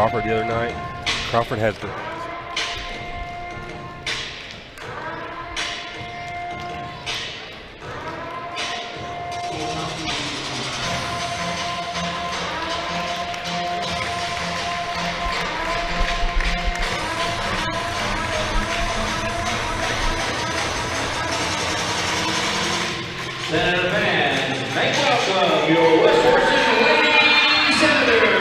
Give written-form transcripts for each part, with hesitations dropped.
Crawford the other night. Crawford has the Senator fans, make welcome your West Washington Lady Senators.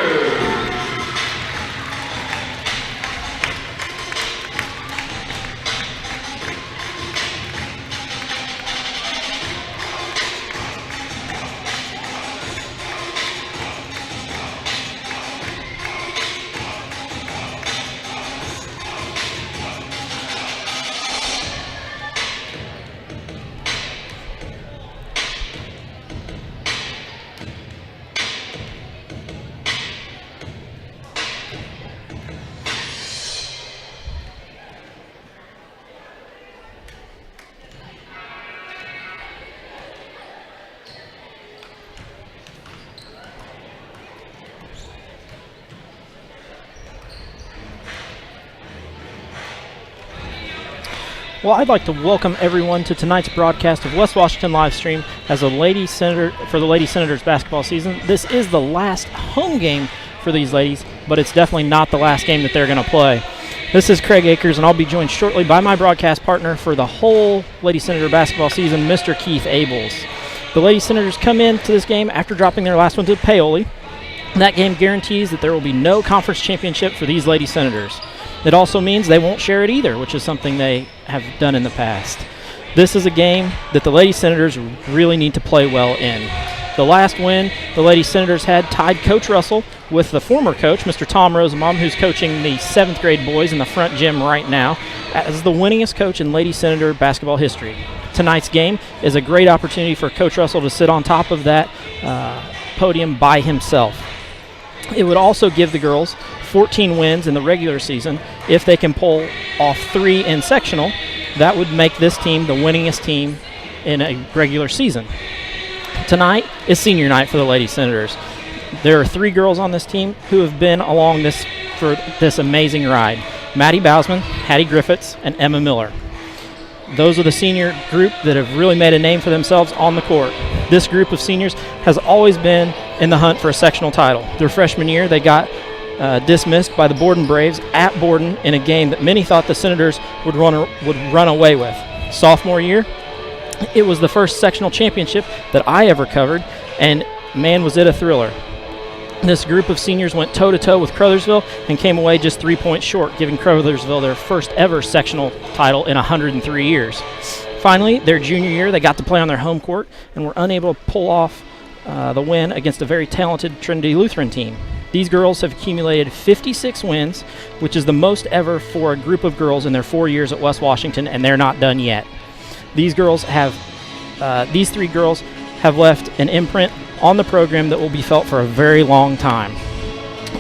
Well, I'd like to welcome everyone to tonight's broadcast of West Washington live stream as a Lady Senator for the Lady Senators basketball season. This is the last home game for these ladies, but it's definitely not the last game that they're going to play. This is Craig Akers, and I'll be joined shortly by my broadcast partner for the whole Lady Senator basketball season, Mr. Keith Abels. The Lady Senators come into this game after dropping their last one to Paoli. That game guarantees that there will be no conference championship for these Lady Senators. It also means they won't share it either, which is something they have done in the past. This is a game that the Lady Senators really need to play well in. The last win the Lady Senators had tied Coach Russell with the former coach, Mr. Tom Rosenbaum, who's coaching the 7th grade boys in the front gym right now, as the winningest coach in Lady Senator basketball history. Tonight's game is a great opportunity for Coach Russell to sit on top of that podium by himself. It would also give the girls 14 wins in the regular season. If they can pull off 3 in sectional, that would make this team the winningest team in a regular season. Tonight is senior night for the Lady Senators. There are 3 girls on this team who have been along for this amazing ride: Maddie Bausman, Hattie Griffiths, and Emma Miller. Those are the senior group that have really made a name for themselves on the court. This group of seniors has always been in the hunt for a sectional title. Their freshman year, they got dismissed by the Borden Braves at Borden in a game that many thought the Senators would run away with. Sophomore year, it was the first sectional championship that I ever covered, and man, was it a thriller. This group of seniors went toe-to-toe with Crothersville and came away just 3 points short, giving Crothersville their first ever sectional title in 103 years. Finally, their junior year, they got to play on their home court and were unable to pull off the win against a very talented Trinity Lutheran team. These girls have accumulated 56 wins, which is the most ever for a group of girls in their 4 years at West Washington, and they're not done yet. These 3 girls have left an imprint on the program that will be felt for a very long time.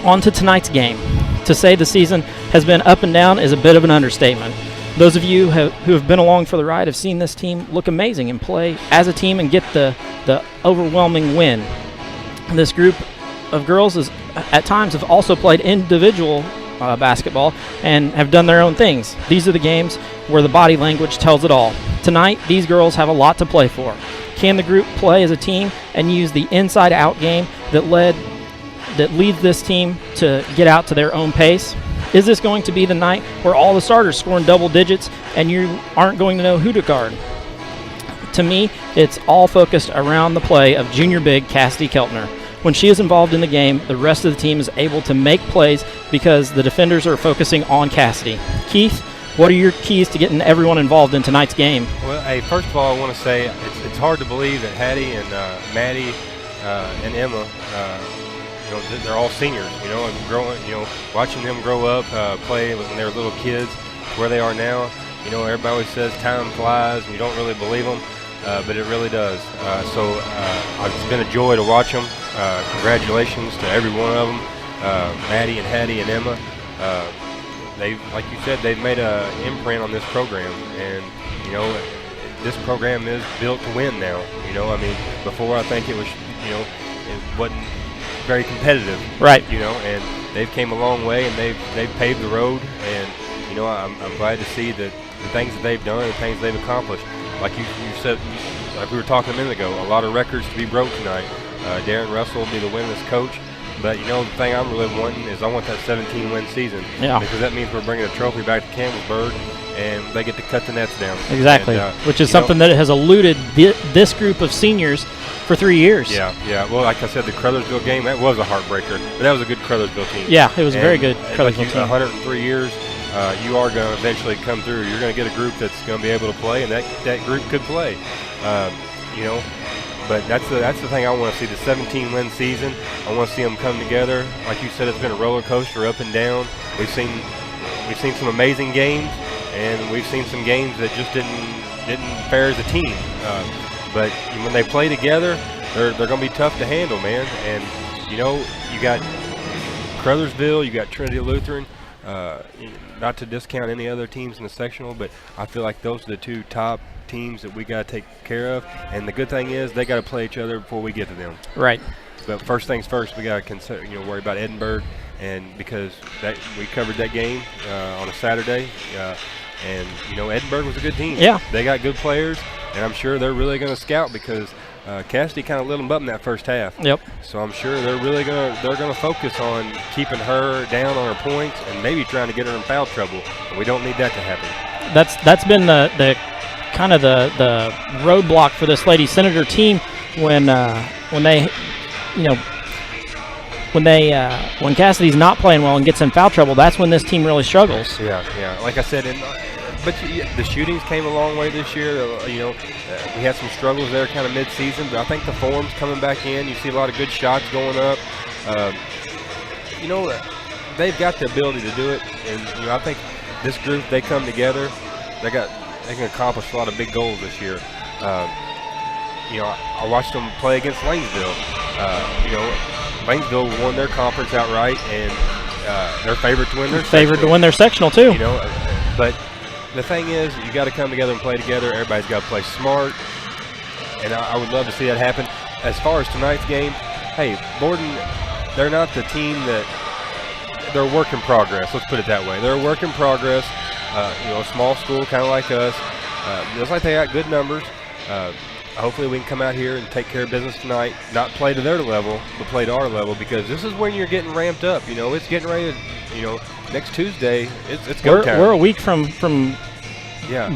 On to tonight's game. To say the season has been up and down is a bit of an understatement. Those of you who have been along for the ride have seen this team look amazing and play as a team and get the overwhelming win. This group of girls at times have also played individual basketball and have done their own things. These are the games where the body language tells it all. Tonight, these girls have a lot to play for. Can the group play as a team and use the inside-out game that leads this team to get out to their own pace? Is this going to be the night where all the starters score in double digits and you aren't going to know who to guard? To me, it's all focused around the play of junior big Cassidy Keltner. When she is involved in the game, the rest of the team is able to make plays because the defenders are focusing on Cassidy. Keith, what are your keys to getting everyone involved in tonight's game? Well, hey, first of all, I want to say it's hard to believe that Hattie and Maddie and Emma, they're all seniors. And watching them grow up, play when they were little kids, to where they are now. Everybody always says time flies, and you don't really believe them, but it really does. So it's been a joy to watch them. Congratulations to every one of them, Maddie and Hattie and Emma. Like you said, they've made an imprint on this program, and this program is built to win now. Before I think it was, it wasn't very competitive. Right. You know, and they've came a long way, and they've paved the road. And you know, I'm glad to see that the things that they've done, the things they've accomplished. Like you said, like we were talking a minute ago, a lot of records to be broke tonight. Darren Russell will be the winningest coach. But, you know, the thing I'm really wanting is I want that 17-win season. Yeah. Because that means we're bringing a trophy back to Campbellsburg, and they get to cut the nets down. Exactly, and, which is something that has eluded this group of seniors for 3 years. Yeah. Well, like I said, the Crothersville game, that was a heartbreaker. But that was a good Crothersville team. Yeah, it was a very good Crothersville team. 103 years, you are going to eventually come through. You're going to get a group that's going to be able to play, and that group could play. You know. But that's the thing I want to see, the 17-win season. I want to see them come together. Like you said, it's been a roller coaster up and down. We've seen some amazing games, and we've seen some games that just didn't fare as a team. But when they play together, they're going to be tough to handle, man. And you know, you got Crothersville, you got Trinity Lutheran. Not to discount any other teams in the sectional, but I feel like those are the two top teams that we got to take care of. And the good thing is they got to play each other before we get to them. Right. But first things first, we got to consider, worry about Edinburgh, and because we covered that game on a Saturday, and Edinburgh was a good team. Yeah. They got good players, and I'm sure they're really going to scout because Cassidy kind of lit them up in that first half. Yep. So I'm sure they're gonna focus on keeping her down on her points and maybe trying to get her in foul trouble. And we don't need that to happen. That's been the kind of the roadblock for this Lady Senator team when Cassidy's not playing well and gets in foul trouble. That's when this team really struggles. Yeah. Like I said, but the shootings came a long way this year. We had some struggles there kind of mid-season, but I think the form's coming back in. You see a lot of good shots going up. They've got the ability to do it, and I think this group, they come together, they can accomplish a lot of big goals this year. I watched them play against Lanesville. Lanesville won their conference outright, and they're favored to win their sectional too. But the thing is, you got to come together and play together. Everybody's got to play smart, and I would love to see that happen. As far as tonight's game, hey, Borden, they're not the team that they're a work in progress. Let's put it that way. They're a work in progress. A small school, kind of like us. Looks like they got good numbers. Hopefully we can come out here and take care of business tonight. Not play to their level, but play to our level, because this is when you're getting ramped up. It's getting ready to, next Tuesday, it's go time. We're a week from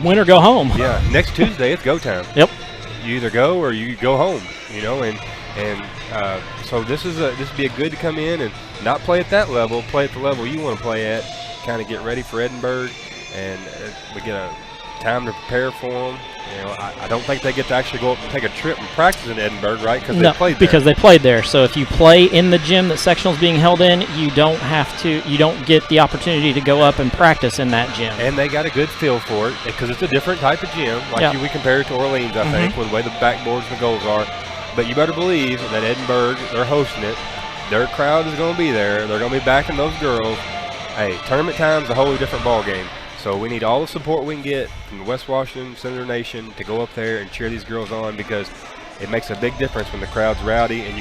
win or go home. Yeah, next Tuesday, it's go time. Yep. You either go or you go home, so this would be a good to come in and not play at that level, play at the level you want to play at, kind of get ready for Edinburgh, and we get a time to prepare for them. I don't think they get to actually go up and take a trip and practice in Edinburgh, right? Because they played there. So if you play in the gym that sectional's being held in, you don't get the opportunity to go up and practice in that gym. And they got a good feel for it because it's a different type of gym. We compare it to Orleans, I think, with the way the backboards and the goals are. But you better believe that Edinburgh, they're hosting it. Their crowd is going to be there. They're going to be backing those girls. Hey, tournament time's a wholly different ball game. So we need all the support we can get from the West Washington Senator Nation to go up there and cheer these girls on, because it makes a big difference when the crowd's rowdy and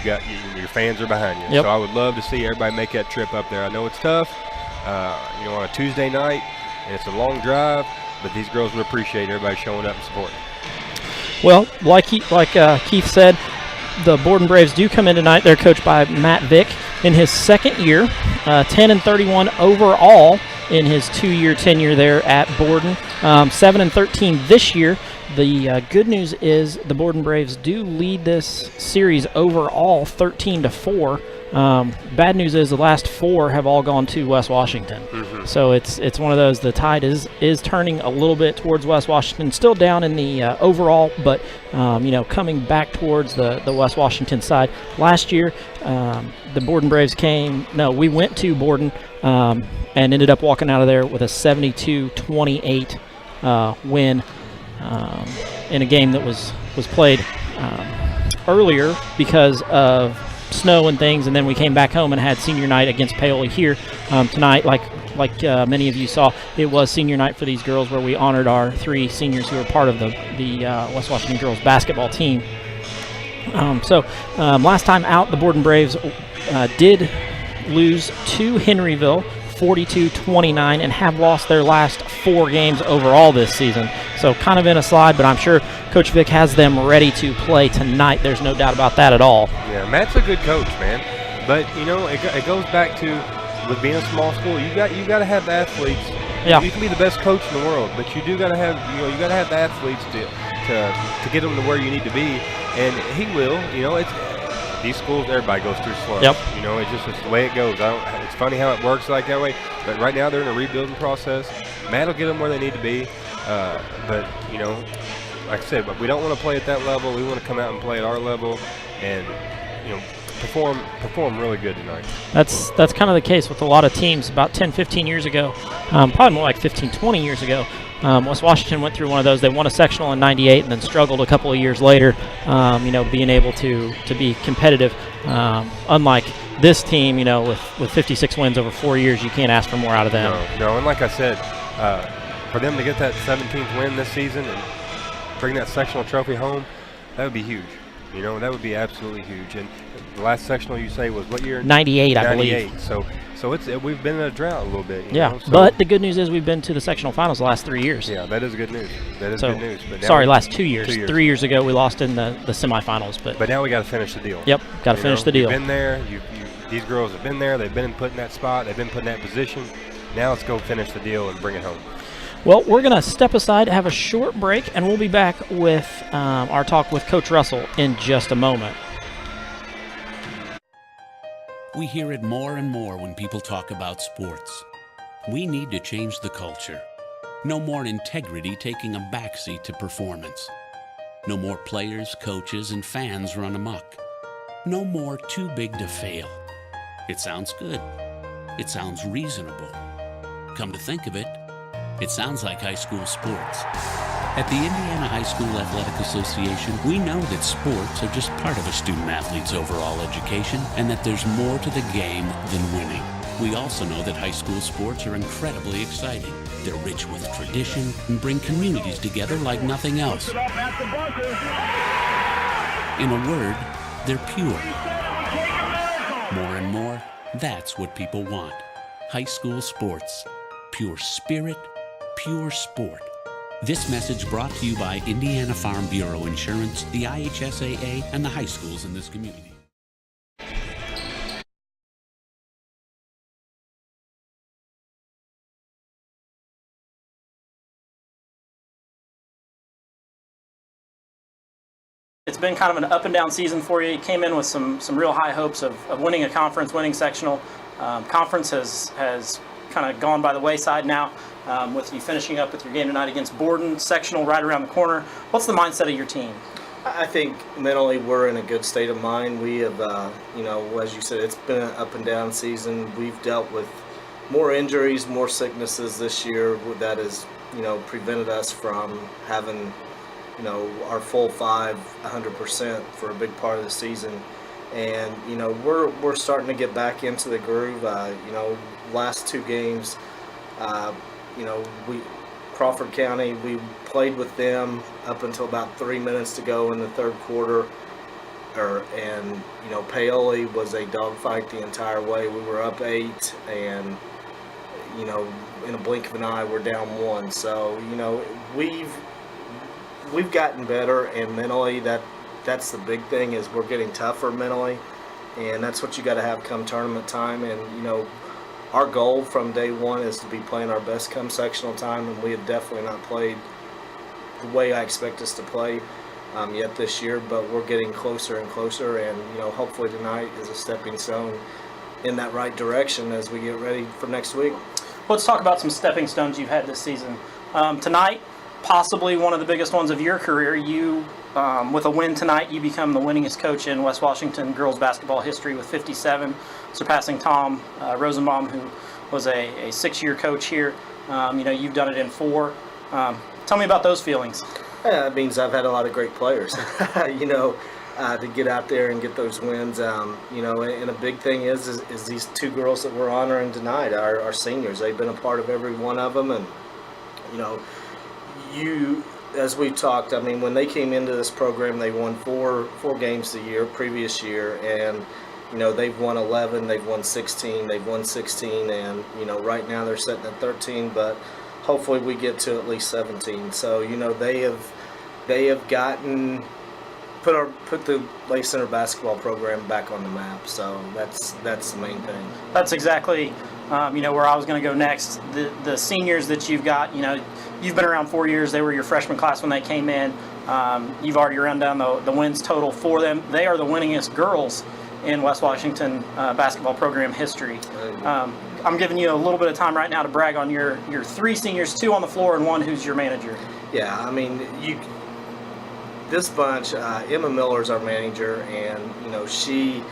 your fans are behind you. Yep. So I would love to see everybody make that trip up there. I know it's tough, on a Tuesday night, and it's a long drive, but these girls would appreciate everybody showing up and supporting. Well, like Keith said, the Borden Braves do come in tonight. They're coached by Matt Vick in his second year, 10-31 overall in his 2-year tenure there at Borden, 7-13 this year. The good news is the Borden Braves do lead this series overall 13-4. Bad news is the last 4 have all gone to West Washington. Mm-hmm. So it's one of those, the tide is turning a little bit towards West Washington, still down in the overall, but coming back towards the West Washington side. Last year, the Borden Braves we went to Borden and ended up walking out of there with a 72-28 win in a game that was played earlier because of snow and things, and then we came back home and had senior night against Paoli here tonight. Like many of you saw, it was senior night for these girls, where we honored our 3 seniors who were part of the West Washington girls basketball team. Last time out, the Borden Braves did lose to Henryville 42-29 and have lost their last 4 games overall this season. So kind of in a slide, but I'm sure Coach Vic has them ready to play tonight. There's no doubt about that at all. Yeah, Matt's a good coach, man. But, it goes back to, with being a small school, you got to have the athletes. Yeah. You can be the best coach in the world, but you do got to have, you got to have the athletes to get them to where you need to be. And he will, these schools, everybody goes through slumps. Yep. It's the way it goes. It's funny how it works like that way. But right now they're in a rebuilding process. Matt will get them where they need to be. But like I said, but we don't want to play at that level. We want to come out and play at our level, and perform really good tonight. That's kind of the case with a lot of teams. About 10, 15 years ago, probably more like 15, 20 years ago, West Washington went through one of those. They won a sectional in '98 and then struggled a couple of years later, being able to be competitive. Unlike this team, with 56 wins over 4 years, you can't ask for more out of them. No, and like I said, for them to get that 17th win this season and bring that sectional trophy home, that would be huge. That would be absolutely huge. And the last sectional you say was what year? 98, I believe. 98. So we've been in a drought a little bit. But the good news is we've been to the sectional finals the last 3 years. Yeah, that is good news. That is good news. But last 2 years. 3 years ago we lost in the semifinals. But now we got to finish the deal. Yep, got to finish the deal. You've been there. These girls have been there. They've been put in that spot. They've been put in that position. Now let's go finish the deal and bring it home. Well, we're going to step aside, have a short break, and we'll be back with our talk with Coach Russell in just a moment. We hear it more and more when people talk about sports. We need to change the culture. No more integrity taking a backseat to performance. No more players, coaches, and fans run amok. No more too big to fail. It sounds good. It sounds reasonable. Come to think of it, it sounds like high school sports. At the Indiana High School Athletic Association, we know that sports are just part of a student-athlete's overall education and that there's more to the game than winning. We also know that high school sports are incredibly exciting. They're rich with tradition and bring communities together like nothing else. In a word, they're pure. More and more, that's what people want. High school sports. Pure spirit, pure sport. This message brought to you by Indiana Farm Bureau Insurance, the IHSAA, and the high schools in this community. It's been kind of an up and down season for you. You came in with some real high hopes of winning a conference, winning sectional. Conference has kind of gone by the wayside now, with you finishing up with your game tonight against Borden, sectional right around the corner. What's the mindset of your team? I think mentally we're in a good state of mind. We have, as you said, it's been an up and down season. We've dealt with more injuries, more sicknesses this year that has, prevented us from having, our full 100% for a big part of the season. And, we're starting to get back into the groove. Last 2 games, Crawford County, we played with them up until about 3 minutes to go in the third quarter. And Paoli was a dogfight the entire way. We were up 8 and, in a blink of an eye, we're down 1. So, we've gotten better, and mentally that's the big thing, is we're getting tougher mentally, and that's what you got to have come tournament time. And our goal from day one is to be playing our best come sectional time, and we have definitely not played the way I expect us to play yet this year, but we're getting closer and closer, and hopefully tonight is a stepping stone in that right direction as we get ready for next week. Let's talk about some stepping stones you've had this season. Tonight, possibly one of the biggest ones of your career. You, with a win tonight, you become the winningest coach in West Washington girls basketball history with 57, surpassing Tom Rosenbaum, who was a 6-year coach here. You've done it in 4. Tell me about those feelings. Yeah, it means I've had a lot of great players, to get out there and get those wins. And a big thing is these 2 girls that we're honoring tonight, our seniors. They've been a part of every one of them, and, as we talked, when they came into this program, they won 4 games the previous year, and you know, they've won 11, they've won 16, they've won 16, and, you know, right now they're sitting at 13, but hopefully we get to at least 17. So, you know, they have gotten put the Lady Center basketball program back on the map. So that's the main thing. That's exactly where I was going to go next. The seniors that you've got, you know, you've been around 4 years. They were your freshman class when they came in. You've already run down the wins total for them. They are the winningest girls in West Washington basketball program history. I'm giving you a little bit of time right now to brag on your 3 seniors, 2 on the floor and 1 who's your manager. Yeah, I mean, this bunch, Emma Miller's our manager, and, you know, she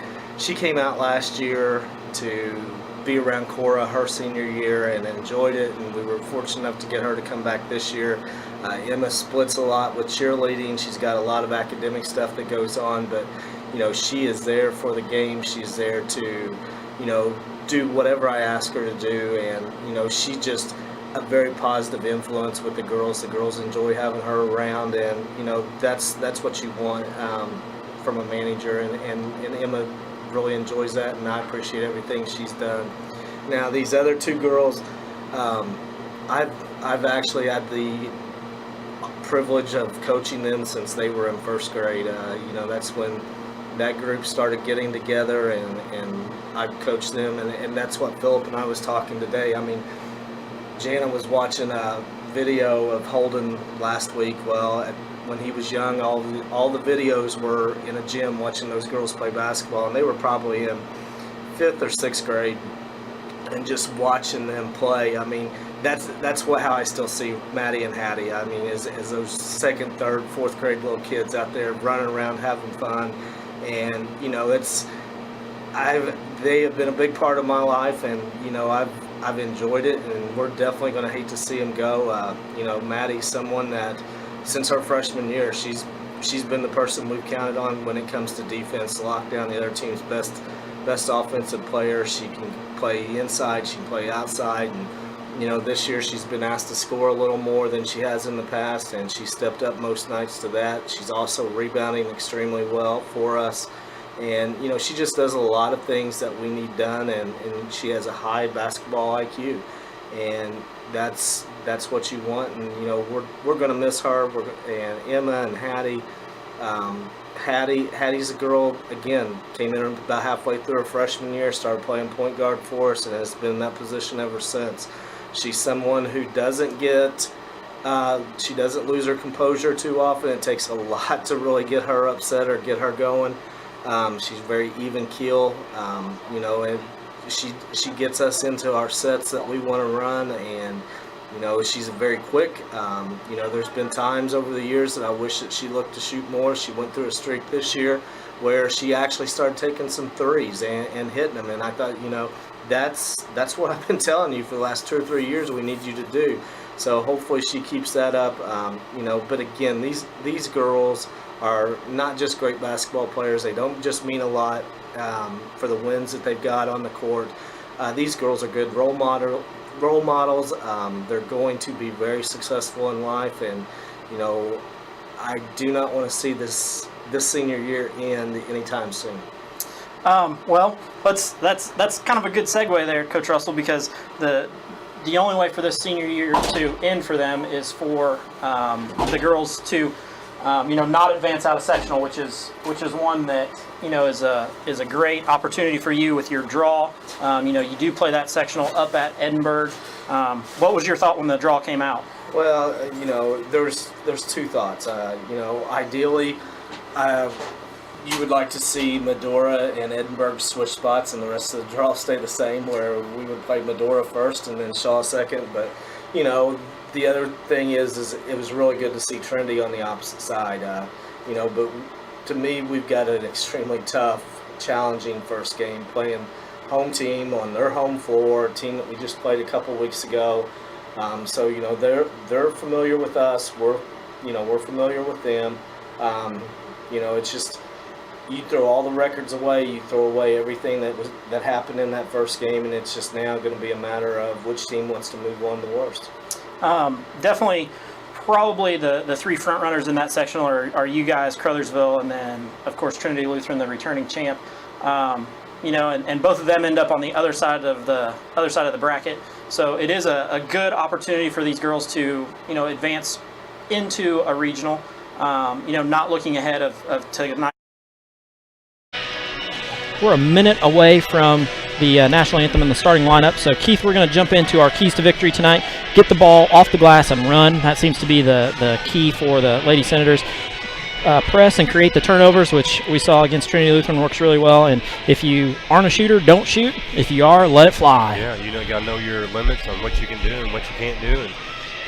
came out last year to be around Cora her senior year and enjoyed it, and we were fortunate enough to get her to come back this year. Emma splits a lot with cheerleading. She's got a lot of academic stuff that goes on, but, you know, she is there for the game. She's there to, you know, do whatever I ask her to do, and, you know, she just a very positive influence with the girls. The girls enjoy having her around, and, you know, that's what you want from a manager, and Emma really enjoys that, and I appreciate everything she's done. Now, these other 2 girls, I've actually had the privilege of coaching them since they were in 1st grade. You know, that's when that group started getting together, and I've coached them, and that's what Philip and I was talking today. I mean, Jana was watching a video of Holden last week. Well, when he was young, all the videos were in a gym watching those girls play basketball, and they were probably in 5th or 6th grade, and just watching them play. I mean, that's how I still see Maddie and Hattie. I mean, as those 2nd, 3rd, 4th grade little kids out there running around having fun, and, you know, they have been a big part of my life, and, you know, I've enjoyed it, and we're definitely going to hate to see them go. You know, Maddie's someone that, since her freshman year, she's been the person we've counted on when it comes to defense, to lock down the other team's best offensive player. She can play inside, she can play outside, and, you know, this year she's been asked to score a little more than she has in the past, and she stepped up most nights to that. She's also rebounding extremely well for us. And, you know, she just does a lot of things that we need done, and she has a high basketball IQ, and that's what you want. And, you know, we're going to miss her. And Emma and Hattie. Hattie's a girl, again, came in about halfway through her freshman year, started playing point guard for us, and has been in that position ever since. She's someone who doesn't she doesn't lose her composure too often. It takes a lot to really get her upset or get her going. She's very even keel, you know, and she gets us into our sets that we want to run, and, you know, she's very quick. You know, there's been times over the years that I wish that she looked to shoot more. She went through a streak this year where she actually started taking some threes and hitting them, and I thought, you know, that's what I've been telling you for the last 2 or 3 years we need you to do. So hopefully she keeps that up. You know, but again, these girls are not just great basketball players. They don't just mean a lot for the wins that they've got on the court. These girls are good role models. They're going to be very successful in life, and, you know, I do not want to see this senior year end anytime soon. Well, that's kind of a good segue there, Coach Russell, because the only way for this senior year to end for them is for the girls to not advance out of sectional, which is one that, you know, is a great opportunity for you with your draw. You know, you do play that sectional up at Edinburgh. What was your thought when the draw came out? Well, you know, there's 2 thoughts. You know, ideally, you would like to see Medora and Edinburgh switch spots and the rest of the draw stay the same, where we would play Medora first and then Shaw second. But, you know, the other thing is it was really good to see Trinity on the opposite side. You know, but to me, we've got an extremely tough, challenging first game, playing home team on their home floor, a team that we just played a couple weeks ago. So, you know, they're familiar with us. We're familiar with them. You know, it's just, you throw all the records away, you throw away everything that happened in that first game, and it's just now going to be a matter of which team wants to move on the worst. Definitely, probably the 3 front runners in that sectional are you guys, Crothersville, and then, of course, Trinity Lutheran, the returning champ. and both of them end up on the other side of the bracket. So it is a good opportunity for these girls to, advance into a regional, not looking ahead of tonight. We're a minute away from the national anthem and the starting lineup. So, Keith, we're going to jump into our keys to victory tonight. Get the ball off the glass and run. That seems to be the key for the Lady Senators. Press and create the turnovers, which we saw against Trinity Lutheran works really well. And if you aren't a shooter, don't shoot. If you are, let it fly. Yeah, you got to know your limits on what you can do and what you can't do.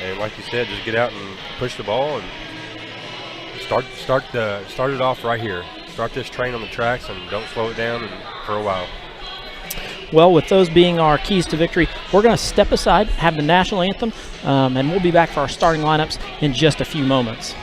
And like you said, just get out and push the ball and start it off right here. Start this train on the tracks and don't slow it down for a while. Well, with those being our keys to victory, we're going to step aside, have the national anthem, and we'll be back for our starting lineups in just a few moments.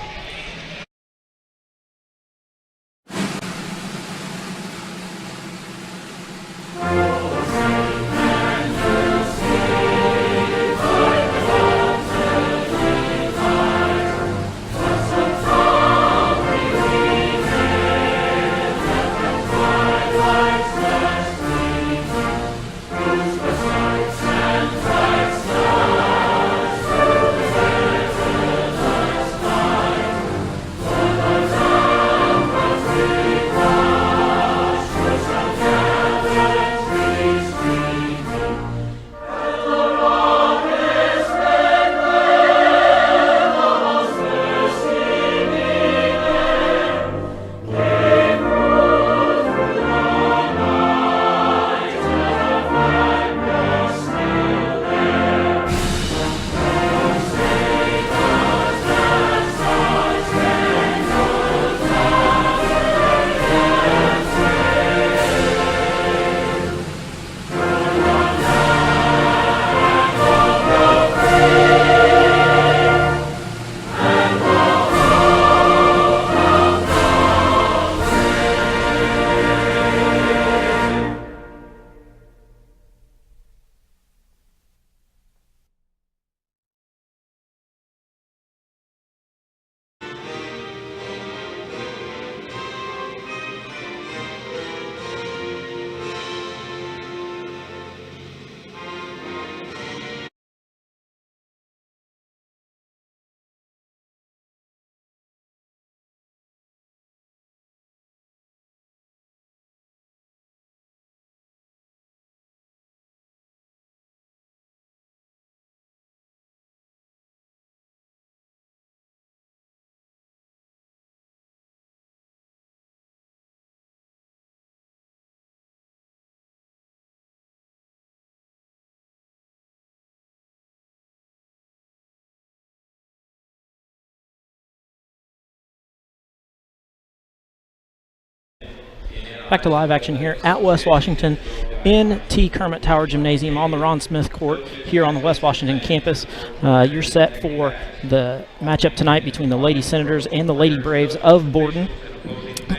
Back to live action here at West Washington in T. Kermit Tower Gymnasium on the Ron Smith Court here on the West Washington campus. You're set for the matchup tonight between the Lady Senators and the Lady Braves of Borden.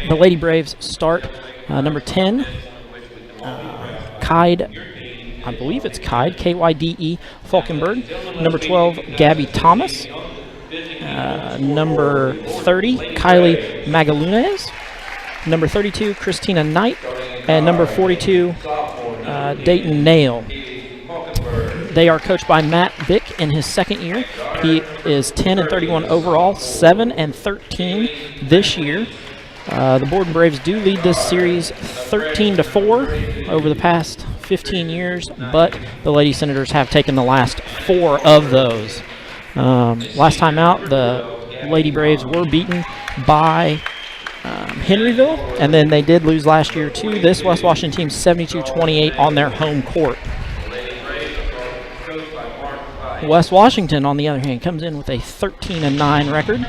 The Lady Braves start number 10, Kyde, I believe it's Kyde, Kyde Falkenberg. Number 12, Gabby Thomas. Number 30, Kylie Magalunes. Number 32, Christina Knight. And number 42, Dayton Nail. They are coached by Matt Vick in his second year. He is 10-31 overall, 7-13 this year. The Borden Braves do lead this series 13-4 over the past 15 years, but the Lady Senators have taken the last 4 of those. Last time out, the Lady Braves were beaten by Henryville, and then they did lose last year to this West Washington team 72-28 on their home court. West Washington, on the other hand, comes in with a 13-9 record.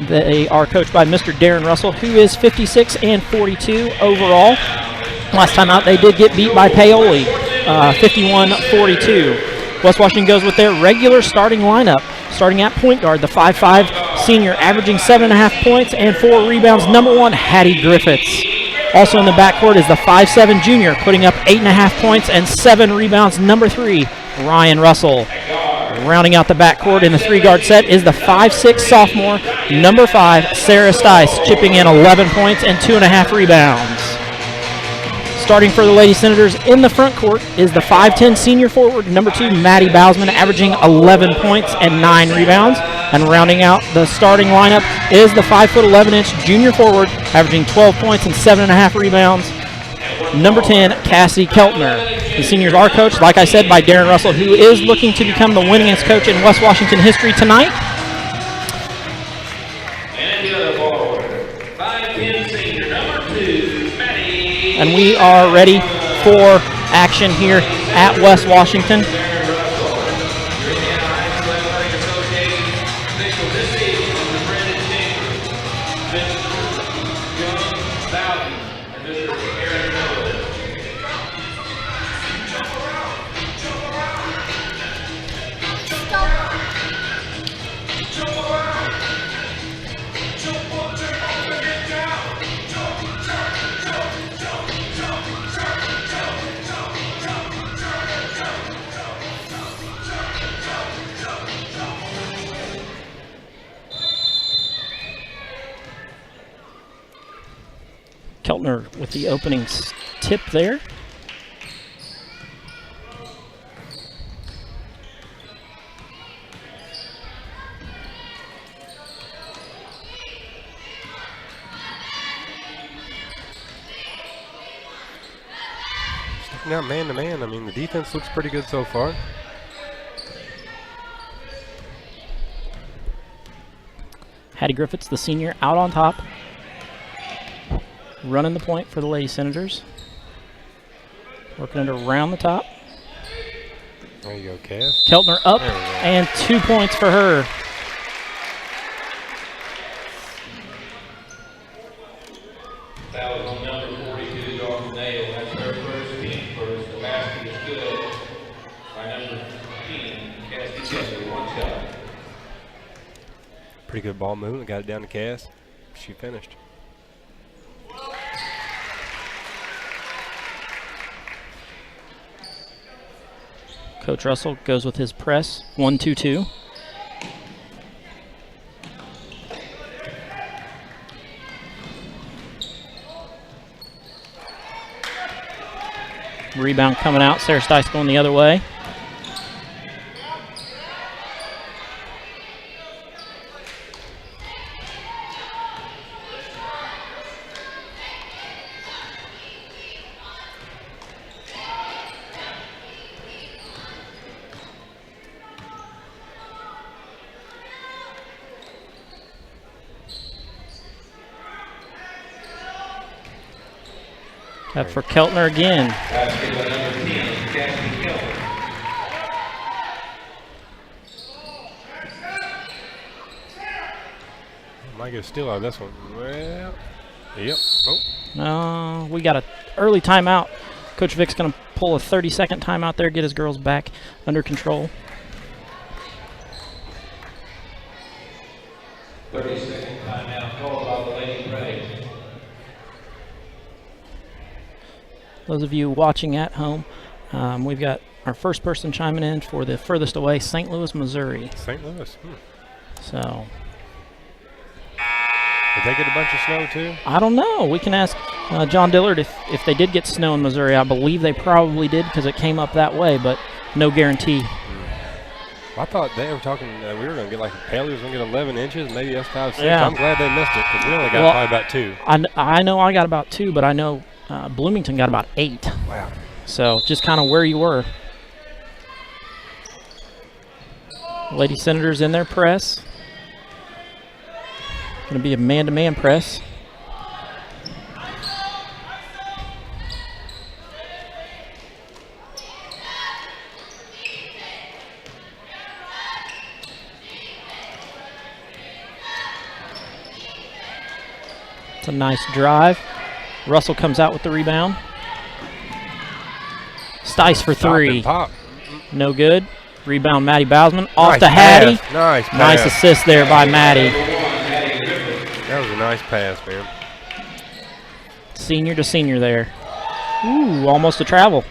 They are coached by Mr. Darren Russell, who is 56-42 overall. Last time out, they did get beat by Paoli, 51-42. West Washington goes with their regular starting lineup, starting at point guard, the 5'5" senior, averaging 7.5 points and 4 rebounds. Number 1, Hattie Griffiths. Also in the backcourt is the 5'7" junior, putting up 8.5 points and 7 rebounds. Number 3, Ryan Russell. Rounding out the backcourt in the 3-guard set is the 5'6" sophomore, number 5, Sarah Stice, chipping in 11 points and 2.5 rebounds. Starting for the Lady Senators in the front court is the 5'10 senior forward, number 2, Maddie Bausman, averaging 11 points and 9 rebounds. And rounding out the starting lineup is the 5'11" junior forward, averaging 12 points and 7.5 rebounds, number 10, Cassie Keltner. The seniors are coached, like I said, by Darren Russell, who is looking to become the winningest coach in West Washington history tonight. And the other forward, 5'10 senior, number 2, Maddie. And we are ready for action here at West Washington. Keltner with the opening tip there. Now man to man, I mean, the defense looks pretty good so far. Hattie Griffiths, the senior, out on top. Running the point for the Lady Senators. Working it around the top. There you go, Cass. Keltner up, and 2 points for her. That was on number 42, Dalton Nail. That's her first team first. The basket is good by number 15, Cassie Keltner, 1 shot. Pretty good ball movement. Got it down to Cass. She finished. Coach Russell goes with his press, 1-2-2. Rebound coming out, Sarah Stice going the other way. That for Keltner again. Basket by number 10, Cassie Keltner. Might get a steal out of this one. Well, yep. Oh. We got an early timeout. Coach Vic's going to pull a 30-second timeout there, get his girls back under control. 30-second timeout called by the Lady Braves. Those of you watching at home, we've got our first person chiming in for the furthest away, St. Louis, Missouri. St. Louis. So, did they get a bunch of snow too? I don't know. We can ask John Dillard if they did get snow in Missouri. I believe they probably did because it came up that way, but no guarantee. I thought they were talking, we were going to get like Paley was going to get 11 inches, maybe that's 5, 6. Yeah. I'm glad they missed it because we only got probably about 2. I know I got about 2, but I know Bloomington got about 8. Wow. So just kind of where you were. Lady Senators in their press. Going to be a man-to-man press. It's a nice drive. Russell comes out with the rebound. Stice for 3. Pop. No good. Rebound, Maddie Bausman. Off Nice to Hattie. pass. Nice pass. Nice assist there by Maddie. That was a nice pass, man. Senior to senior there. Ooh, almost a travel.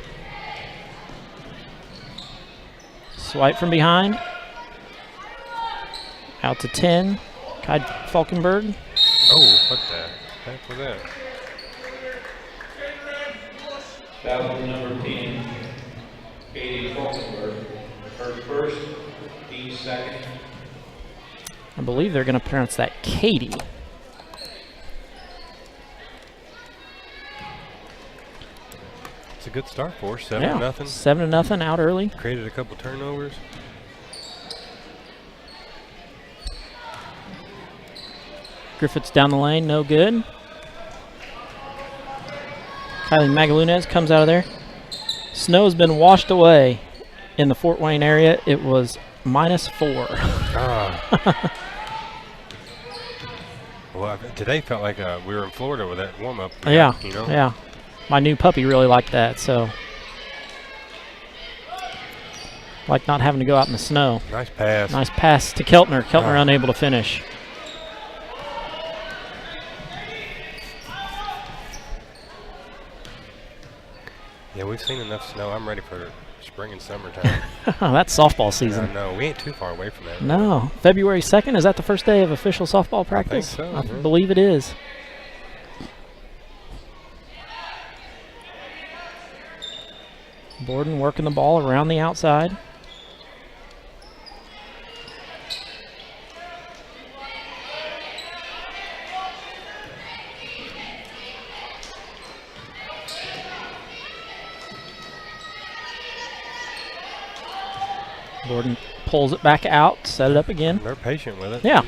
Swipe from behind. Out to 10. Kai Falkenberg. Oh, what the heck was that? Foul number 10, Katie Falkenberg. Her first, D second. I believe they're going to pronounce that Katie. It's a good start for us. 7-0. 7-0 out early. Created a couple turnovers. Griffiths down the lane, no good. Kylie Magalunez comes out of there. Snow's been washed away in the Fort Wayne area. It was -4. Ah. Well, today felt like we were in Florida with that warm-up. Yeah, you know? yeah. My new puppy really liked that, so. Like not having to go out in the snow. Nice pass. Nice pass to Keltner. Keltner unable to finish. Yeah, we've seen enough snow. I'm ready for spring and summertime. That's softball season. No, we ain't too far away from that. No. February 2nd, is that the first day of official softball practice? I think so. I believe it is. Borden working the ball around the outside. Borden pulls it back out, set it up again. They're patient with it. Yeah.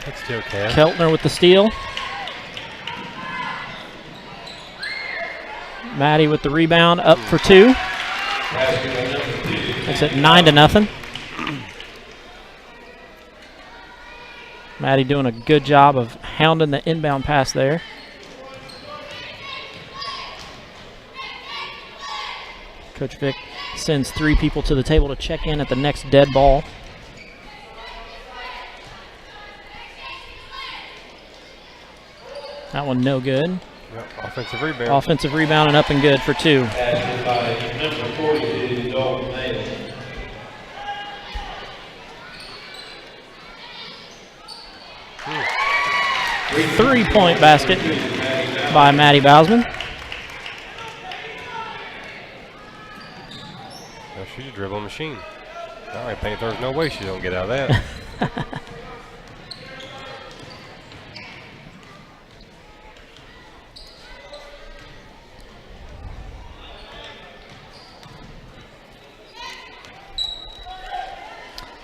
That's still Cass. Keltner with the steal. Maddie with the rebound, up for 2. Makes it 9-0. Maddie doing a good job of hounding the inbound pass there. Coach Vic sends 3 people to the table to check in at the next dead ball. That one no good. Yep, offensive rebound. Offensive rebound and up and good for 2. Passed by number 42, Dalton Nail. 3-point basket by Maddie Bausman. No, she's a dribbling machine. All right, Paint, there's no way she don't get out of that.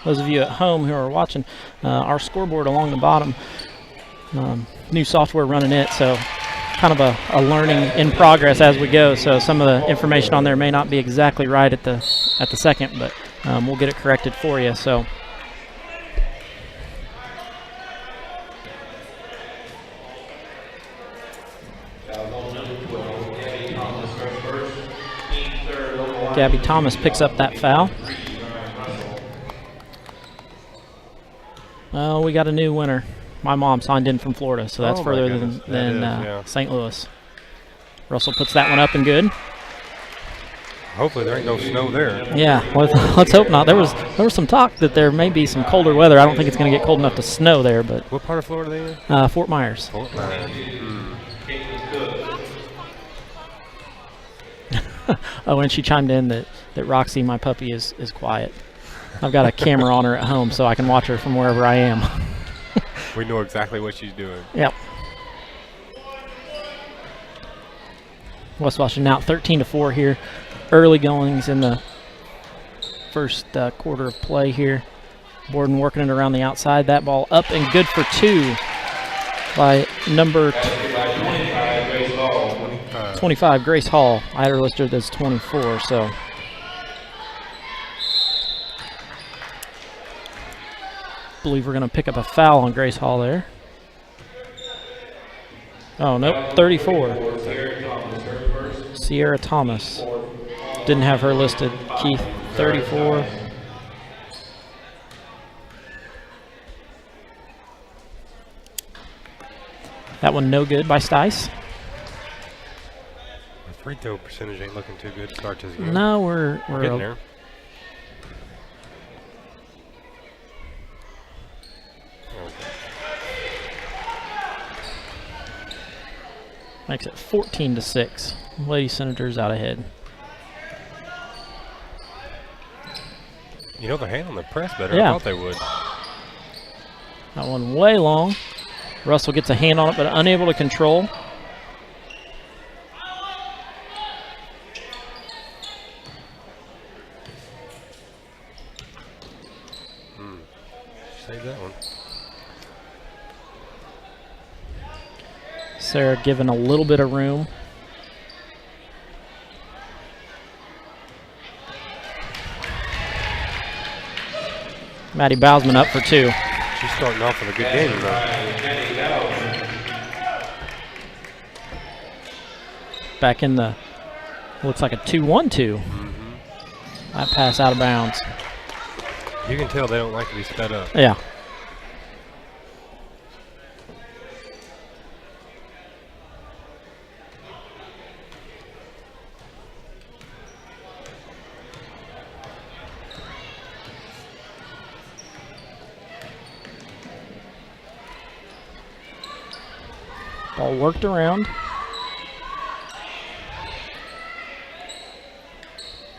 Those of you at home who are watching, our scoreboard along the bottom, new software running it, so kind of a learning in progress as we go. So some of the information on there may not be exactly right at the second, but we'll get it corrected for you. So. Gabby Thomas picks up that foul. Oh, we got a new winner. My mom signed in from Florida, so that's Oh my further goodness. than That is, yeah. St. Louis. Russell puts that one up and good. Hopefully there ain't no snow there. Yeah, let's hope not. There was some talk that there may be some colder weather. I don't think it's going to get cold enough to snow there, but What part of Florida are they in? Fort Myers. Fort Myers. Oh, and she chimed in that Roxy, my puppy, is quiet. I've got a camera on her at home, so I can watch her from wherever I am. We know exactly what she's doing. Yep. West Washington out 13-4 here. Early goings in the first quarter of play here. Borden working it around the outside. That ball up and good for 2 by number 25, Grace Hall. I had her listed as 24, so. Believe we're going to pick up a foul on Grace Hall there. Oh, nope, 34. Sierra Thomas. Didn't have her listed. Keith, 34. That one no good by Stice. The free throw percentage ain't looking too good to start this game. No, we're getting there. Makes it 14-6. Lady Senators out ahead. You know, they're handling the press better. Yeah. I thought they would. That one way long. Russell gets a hand on it, but unable to control. Save that one. Sarah given a little bit of room. Maddie Bausman up for 2. She's starting off with a good game tonight. Back in the, looks like a 2-1-2. That pass out of bounds. You can tell they don't like to be sped up. Yeah. Ball worked around.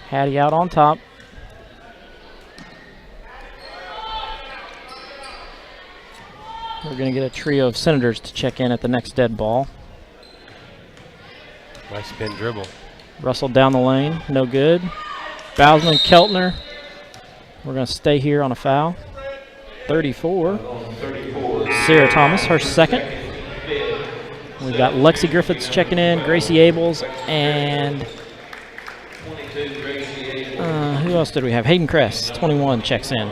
Hattie out on top. We're going to get a trio of Senators to check in at the next dead ball. Nice spin dribble. Russell down the lane, no good. Bausman, Keltner. We're going to stay here on a foul. 34. Sarah Thomas, her second. We've got Lexi Griffiths checking in, Gracie Abels, and who else did we have? Hayden Kress, 21, checks in.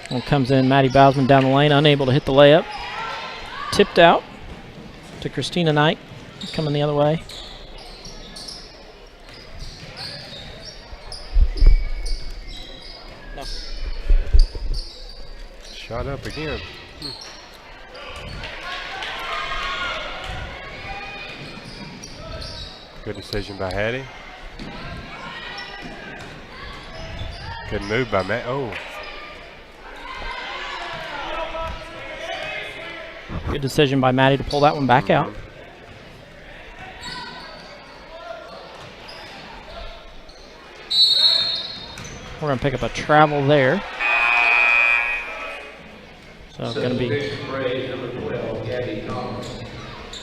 One comes in, Maddie Bausman down the lane, unable to hit the layup. Tipped out to Christina Knight, coming the other way. No. Shot up again. Good decision by Hattie. Good move by Matt. Oh. Good decision by Maddie to pull that one back out. We're going to pick up a travel there. So it's going to be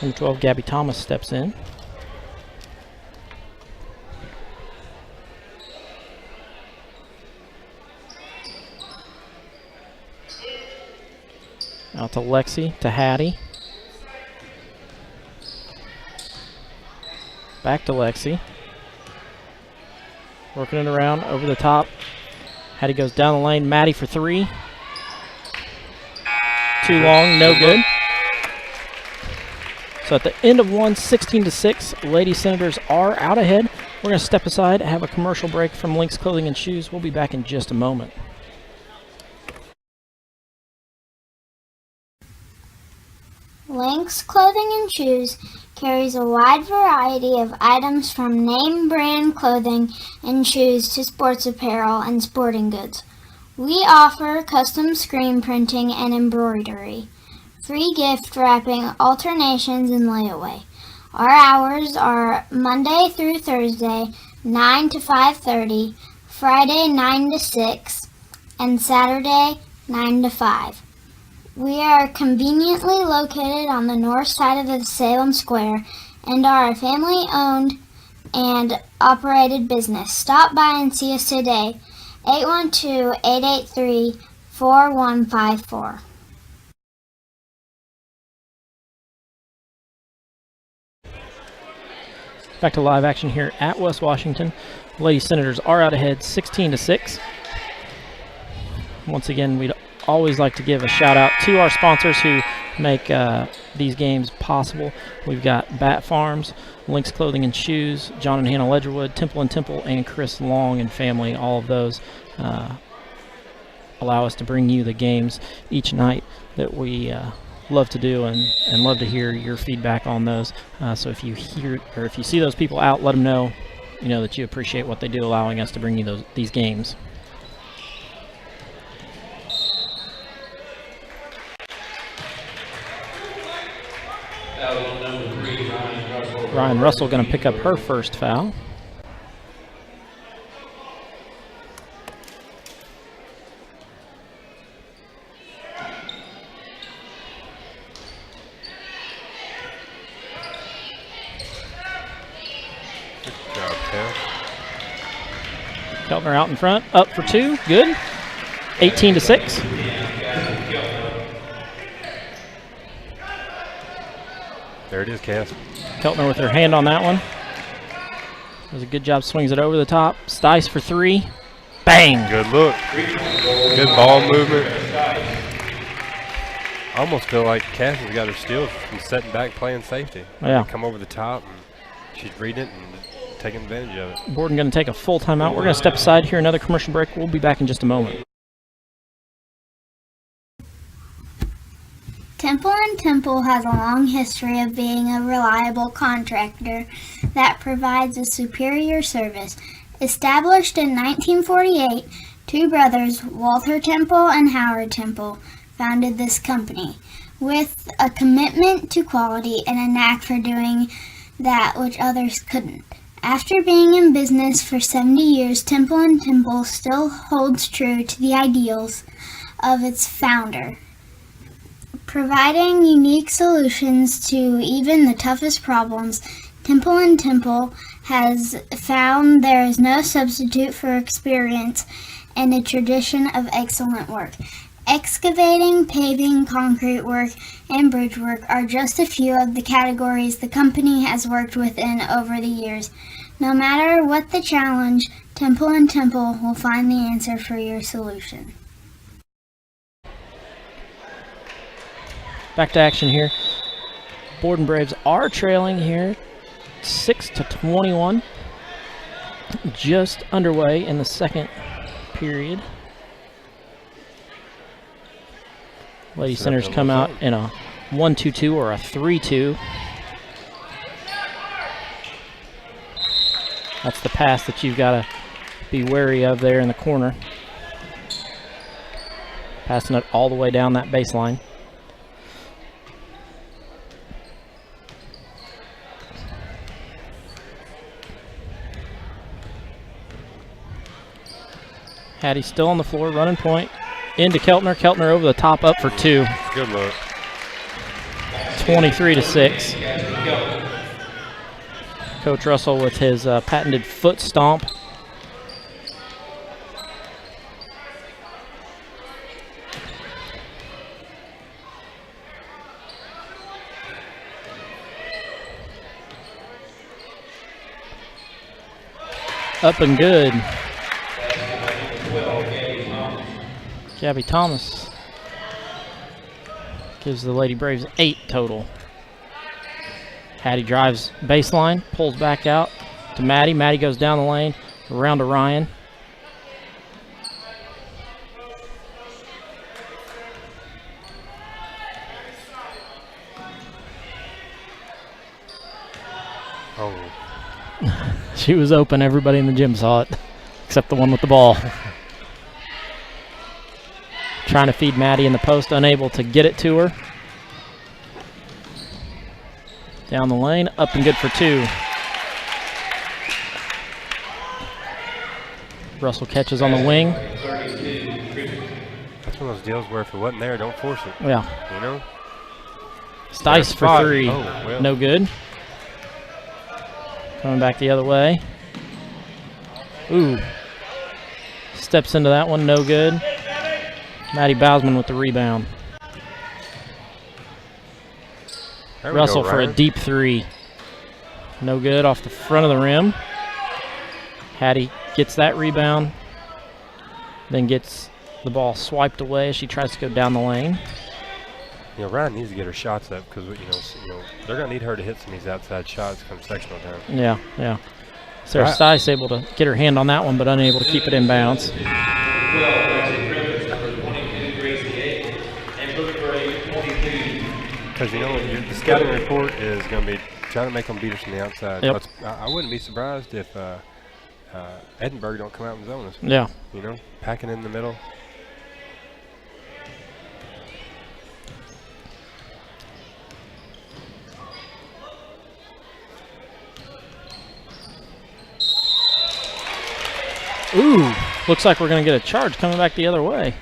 number 12, Gabby Thomas steps in. Out to Lexi, to Hattie. Back to Lexi. Working it around, over the top. Hattie goes down the lane, Maddie for 3. Too long, no good. So at the end of one, 16-6, Lady Senators are out ahead. We're going to step aside, have a commercial break from Lynx Clothing and Shoes. We'll be back in just a moment. Lynx Clothing and Shoes carries a wide variety of items from name brand clothing and shoes to sports apparel and sporting goods. We offer custom screen printing and embroidery, free gift wrapping, alternations, and layaway. Our hours are Monday through Thursday, 9 to 5:30, Friday 9 to 6, and Saturday 9 to 5. We are conveniently located on the north side of the Salem Square and are a family-owned and operated business. Stop by and see us today, 812-883-4154. Back to live action here at West Washington. Lady Senators are out ahead, 16-6. Once again, we'd always like to give a shout out to our sponsors who make these games possible. We've got Bat Farms, Lynx Clothing and Shoes, John and Hannah Ledgerwood, Temple and Temple, and Chris Long and family. All of those allow us to bring you the games each night that we love to do and love to hear your feedback on those. So if you hear or if you see those people out, let them know, that you appreciate what they do, allowing us to bring you these games. Foul on number 3, Ryan Russell. Ryan Russell going to pick up her first foul. Good job, Kev. Keltner out in front, up for 2, good. 18-6. There it is, Cass. Keltner with her hand on that one. Does a good job, swings it over the top. Stice for 3. Bang! Good look. Good ball movement. I almost feel like Cass has got her steals from setting back playing safety. Yeah. Come over the top, and she's reading it and taking advantage of it. Borden going to take a full timeout. We're going to step aside here, another commercial break. We'll be back in just a moment. Temple & Temple has a long history of being a reliable contractor that provides a superior service. Established in 1948, two brothers, Walter Temple and Howard Temple, founded this company with a commitment to quality and a knack for doing that which others couldn't. After being in business for 70 years, Temple & Temple still holds true to the ideals of its founder, providing unique solutions to even the toughest problems. Temple & Temple has found there is no substitute for experience and a tradition of excellent work. Excavating, paving, concrete work, and bridge work are just a few of the categories the company has worked within over the years. No matter what the challenge, Temple & Temple will find the answer for your solution. Back to action here. Borden Braves are trailing here 6-21. Just underway in the second period. Lady Centers come out in a 1-2-2 or a 3-2. That's the pass that you've got to be wary of there in the corner. Passing it all the way down that baseline. Hattie still on the floor, running point. Into Keltner. Keltner over the top, up for 2. Good look. 23-6. Coach Russell with his patented foot stomp. Up and good. Gabby Thomas gives the Lady Braves 8 total. Hattie drives baseline, pulls back out to Maddie. Maddie goes down the lane, around to Ryan. Oh. She was open. Everybody in the gym saw it, except the one with the ball. Trying to feed Maddie in the post, unable to get it to her. Down the lane, up and good for 2. Russell catches on the wing. That's one of those deals where if it wasn't there, don't force it. Yeah. You know? Stice for 3. Oh, well. No good. Coming back the other way. Ooh. Steps into that one, no good. Maddie Bausman with the rebound. Russell for a deep 3. No good off the front of the rim. Hattie gets that rebound, then gets the ball swiped away as she tries to go down the lane. You know, Ryan needs to get her shots up because you know they're gonna need her to hit some of these outside shots come sectional time. Yeah, yeah. Sarah Stice able to get her hand on that one, but unable to keep it in bounds. Because you know the scouting report is going to be trying to make them beat us from the outside. Yep. I wouldn't be surprised if Edinburgh don't come out and zone us. Yeah. You know, packing in the middle. Ooh, looks like we're going to get a charge coming back the other way.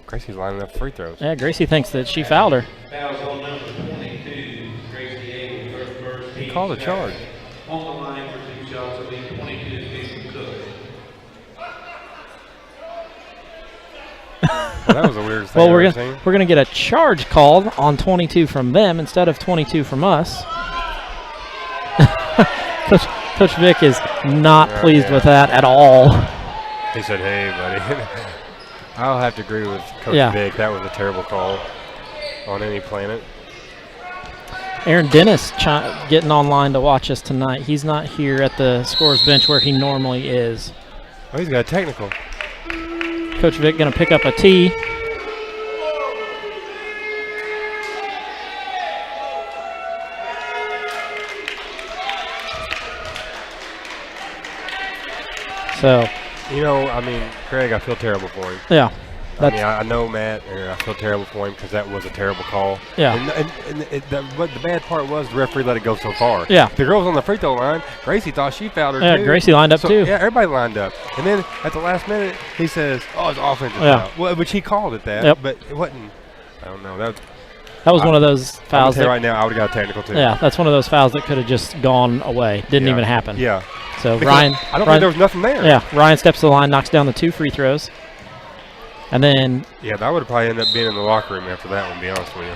Gracie's lining up free throws. Yeah, Gracie thinks that she fouled her. Fouls on number 22, Gracie Abel, first He team called a charge. on the line for 2 shots, will be 22, Jason Cook. Well, that was the weirdest thing Well, I've we're ever gonna seen. we're gonna get a charge called on 22 from them instead of 22 from us. Coach Vic is not pleased with that at all. He said, "Hey, buddy." I'll have to agree with Coach Vic. That was a terrible call on any planet. Aaron Dennis getting online to watch us tonight. He's not here at the scorer's bench where he normally is. Oh, he's got a technical. Coach Vic going to pick up a tee. So, you know, I mean, Craig, I feel terrible for him. Yeah. I know Matt, and I feel terrible for him because that was a terrible call. Yeah. But the bad part was the referee let it go so far. Yeah. The girl was on the free throw line. Gracie thought she fouled her too. Yeah, Gracie lined up too. Yeah, everybody lined up. And then at the last minute, he says, "Oh, it's offensive foul." Well, which he called it that. Yep. But it wasn't. I don't know. That was one of those fouls. Right now, I would have got a technical too. Yeah, that's one of those fouls that could have just gone away. Didn't even happen. Yeah. So because Ryan, I don't think there was nothing there. Yeah, Ryan steps to the line, knocks down the 2 free throws. And then I would have probably ended up being in the locker room after that one, to be honest with you.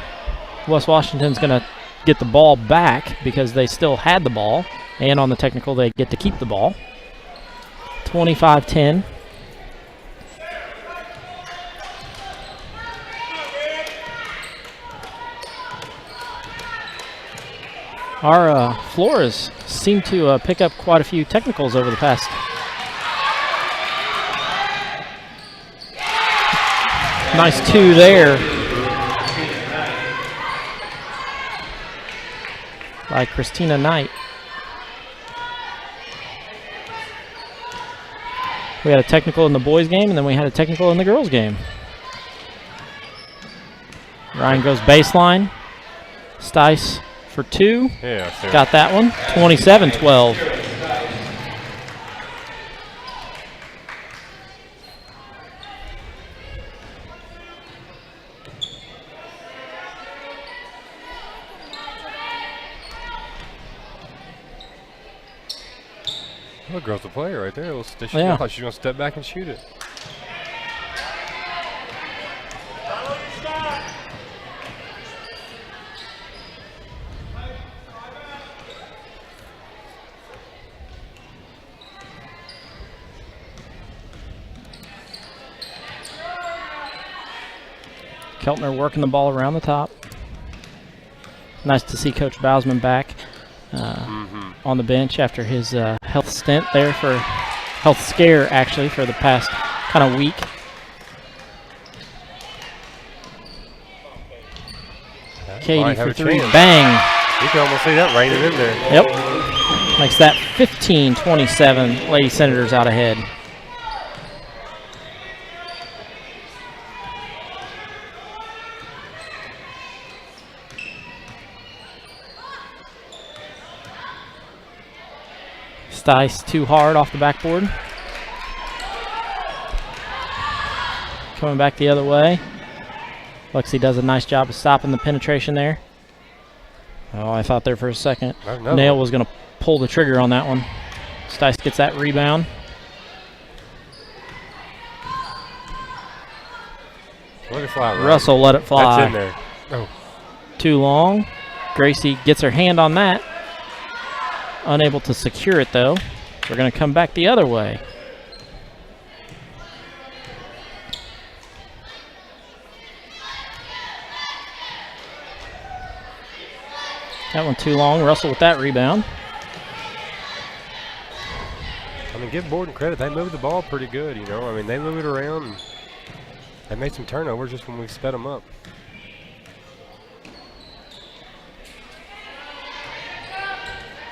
West Washington's going to get the ball back because they still had the ball. And on the technical, they get to keep the ball. 25-10. Our Flores seem to pick up quite a few technicals over the past. Nice 2 there by Christina Knight. We had a technical in the boys' game, and then we had a technical in the girls' game. Ryan goes baseline. Stice for 2. Yeah, sure. Got that one. 27-12. Well, girl's a player right there. I thought she was going to step back and shoot it. Keltner working the ball around the top. Nice to see Coach Bausman back on the bench after his health stint there health scare actually for the past kind of week. Katie for 3, bang. You can almost see that raining in there. Yep. Makes that 15-27, Lady Senators out ahead. Stice too hard off the backboard. Coming back the other way. Lexi does a nice job of stopping the penetration there. Oh, I thought there for a second. Nail was going to pull the trigger on that one. Stice gets that rebound. Let it fly, Russell let it fly. That's in there. Oh. Too long. Gracie gets her hand on that. Unable to secure it, though. We're going to come back the other way. That one too long. Russell with that rebound. I mean, give Borden credit. They moved the ball pretty good, you know. I mean, they moved it around. And they made some turnovers just when we sped them up.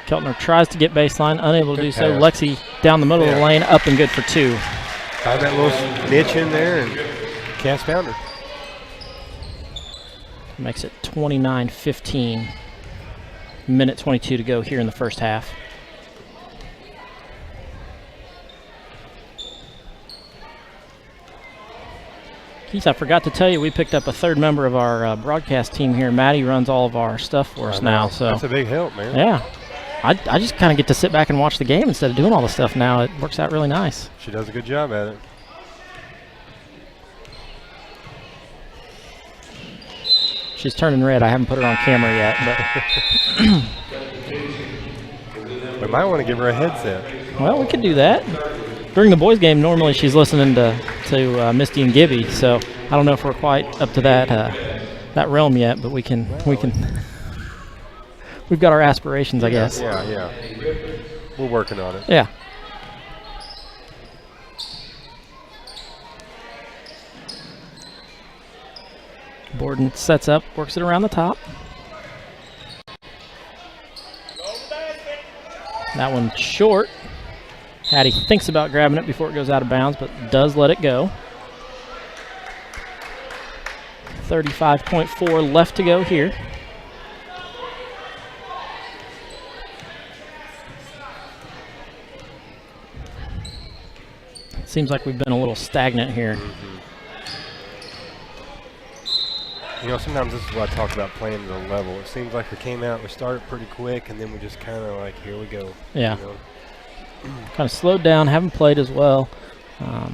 Keltner tries to get baseline, unable to do so. pass. Lexi down the middle of the lane, up and good for 2. Find that little niche in there and cast pounder. Makes it 29-15. Minute 22 to go here in the first half. Keith, I forgot to tell you, we picked up a third member of our broadcast team here. Maddie runs all of our stuff for us now. So that's a big help, man. Yeah. I just kind of get to sit back and watch the game instead of doing all the stuff now. It works out really nice. She does a good job at it. She's turning red. I haven't put her on camera yet, but we might want to give her a headset. Well, we could do that. During the boys' game, normally she's listening to Misty and Gibby, so I don't know if we're quite up to that realm yet, but we can. We've got our aspirations, I guess. Yeah. We're working on it. Yeah. Borden sets up, works it around the top. That one short. Hattie thinks about grabbing it before it goes out of bounds, but does let it go. 35.4 left to go here. Seems like we've been a little stagnant here. You know, sometimes this is what I talk about playing at a level. It seems like we came out, we started pretty quick, and then we just kind of like, here we go. Yeah. You know? Kind of slowed down, haven't played as well. You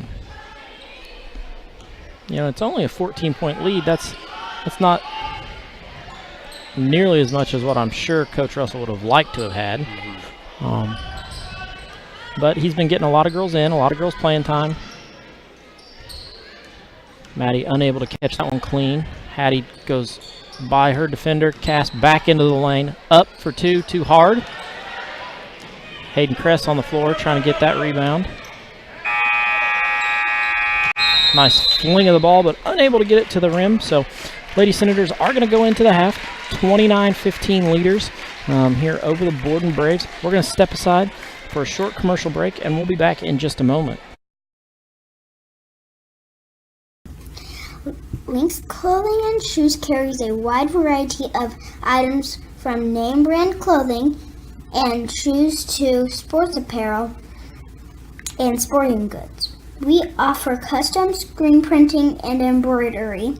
know, it's only a 14-point lead. That's not nearly as much as what I'm sure Coach Russell would have liked to have had. But he's been getting a lot of girls in, a lot of girls playing time. Maddie unable to catch that one clean. Hattie goes by her defender, cast back into the lane, up for two, too hard. Hayden Kress on the floor trying to get that rebound. Nice fling of the ball, but unable to get it to the rim. So Lady Senators are going to go into the half, 29-15 leaders here over the Borden Braves. We're going to step aside for a short commercial break, and we'll be back in just a moment. Lynx Clothing and Shoes carries a wide variety of items from name brand clothing and shoes to sports apparel and sporting goods. We offer custom screen printing and embroidery,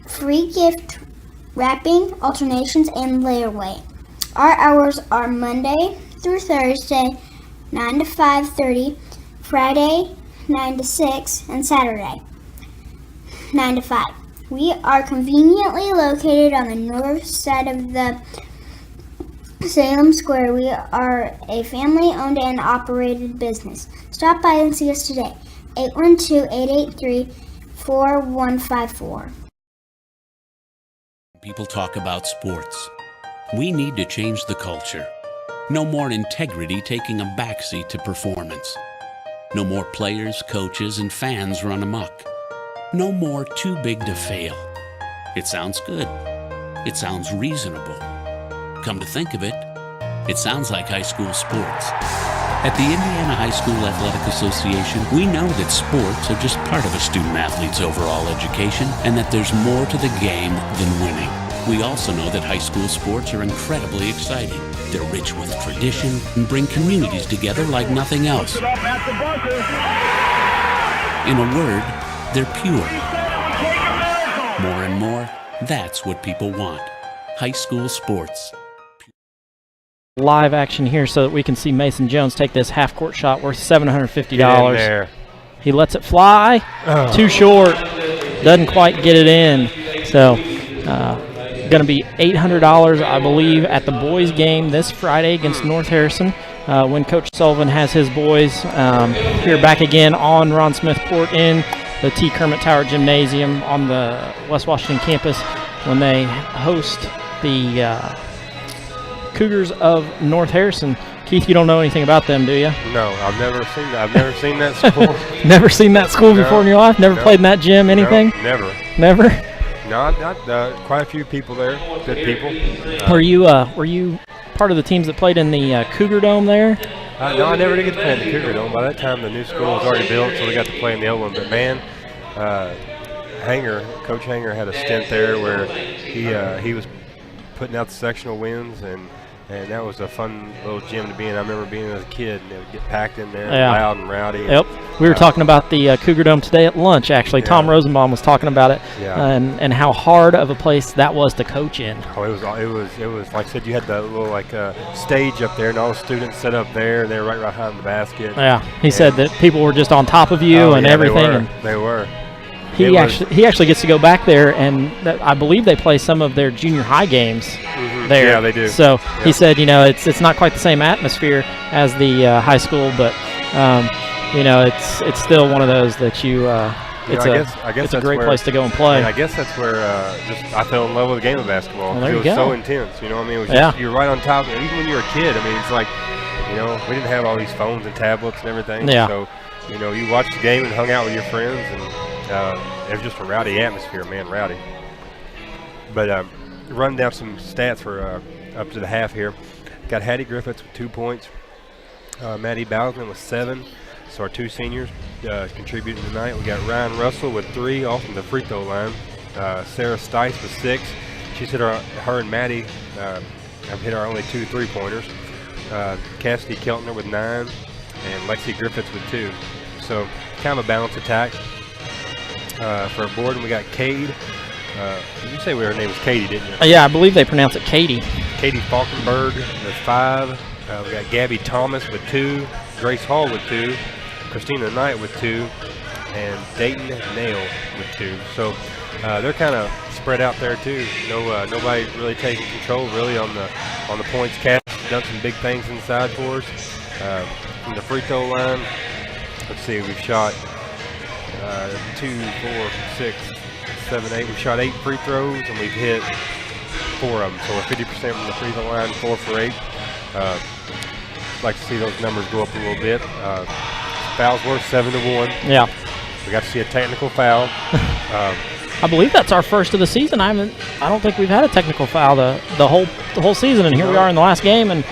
free gift wrapping, alternations, and layaway. Our hours are Monday through Thursday, 9 to 5:30, Friday, 9 to 6, and Saturday, 9 to 5. We are conveniently located on the north side of the Salem Square. We are a family-owned and operated business. Stop by and see us today. 812-883-4154. People talk about sports. We need to change the culture. No more integrity taking a backseat to performance. No more players, coaches, and fans run amok. No more too big to fail. It sounds good. It sounds reasonable. Come to think of it, it sounds like high school sports. At the Indiana High School Athletic Association, we know that sports are just part of a student-athlete's overall education and that there's more to the game than winning. We also know that high school sports are incredibly exciting. They're rich with tradition and bring communities together like nothing else. In a word, they're pure. More and more, that's what people want. High school sports. Live action here so that we can see Mason Jones take this half-court shot worth $750. Get in there. He lets it fly. Oh. Too short. Doesn't quite get it in. So, going to be $800, I believe, at the boys' game this Friday against North Harrison when Coach Sullivan has his boys here back again on Ron Smith Court in the T. Kermit Tower Gymnasium on the West Washington campus when they host the Cougars of North Harrison. Keith, you don't know anything about them, do you? No, I've never seen that. I've never seen that school. Never seen that school No. before in your life? Never No. played in that gym, anything? No, never. Never? No, not quite a few people there. Good people. Were you part of the teams that played in the Cougar Dome there? No, I never did get to play in the Cougar Dome. By that time, the new school was already built, so we got to play in the old one. But man, Coach Hanger had a stint there where he was putting out the sectional wins, and that was a fun little gym to be in. I remember being as a kid, and it would get packed in there, Yeah. loud and rowdy. Yep. We were talking about the Cougar Dome today at lunch, actually. Yeah. Tom Rosenbaum was talking about it, Yeah. and how hard of a place that was to coach in. Oh, it was like I said, you had that little stage up there, and all the students set up there, and they were right behind the basket. Yeah, he said that people were just on top of you and everything. They were. He actually gets to go back there, and I believe they play some of their junior high games there. Yeah, they do. So he said, it's not quite the same atmosphere as the high school, but it's still one of those that I guess it's a great place to go and play. And I guess that's where I fell in love with the game of basketball. Well, there it you was go. so intense. It was just you're right on top. Even when you're a kid, it's like we didn't have all these phones and tablets and everything. Yeah. So you watched the game and hung out with your friends, and it was just a rowdy atmosphere, man, rowdy. But run down some stats for up to the half here. Got Hattie Griffiths with 2 points. Maddie Bowsman with 7. So our 2 seniors contributing tonight. We got Ryan Russell with 3 off from the free throw line. Sarah Stice with 6. She's hit her and Maddie have hit our only 2 3-pointers. Cassidy Keltner with 9, and Lexi Griffiths with 2. So kind of a balanced attack. For Borden, we got Cade. Did you say her name was Katie, didn't you? Yeah, I believe they pronounce it Katie. Katie Falkenberg with 5. We got Gabby Thomas with 2. Grace Hall with 2. Christina Knight with 2. And Dayton Nail with 2. So they're kind of spread out there too. Nobody really taking control really on the points. Cass done some big things inside for us. From the free throw line, let's see, we've shot 2, 4, 6, 7, 8. We've shot 8 free throws, and we've hit 4 of them. So we're 50% from the free throw line, 4 for 8. I'd like to see those numbers go up a little bit. Fouls were 7-1. Yeah. We got to see a technical foul. I believe that's our first of the season. I don't think we've had a technical foul the whole season, and here we are in the last game, and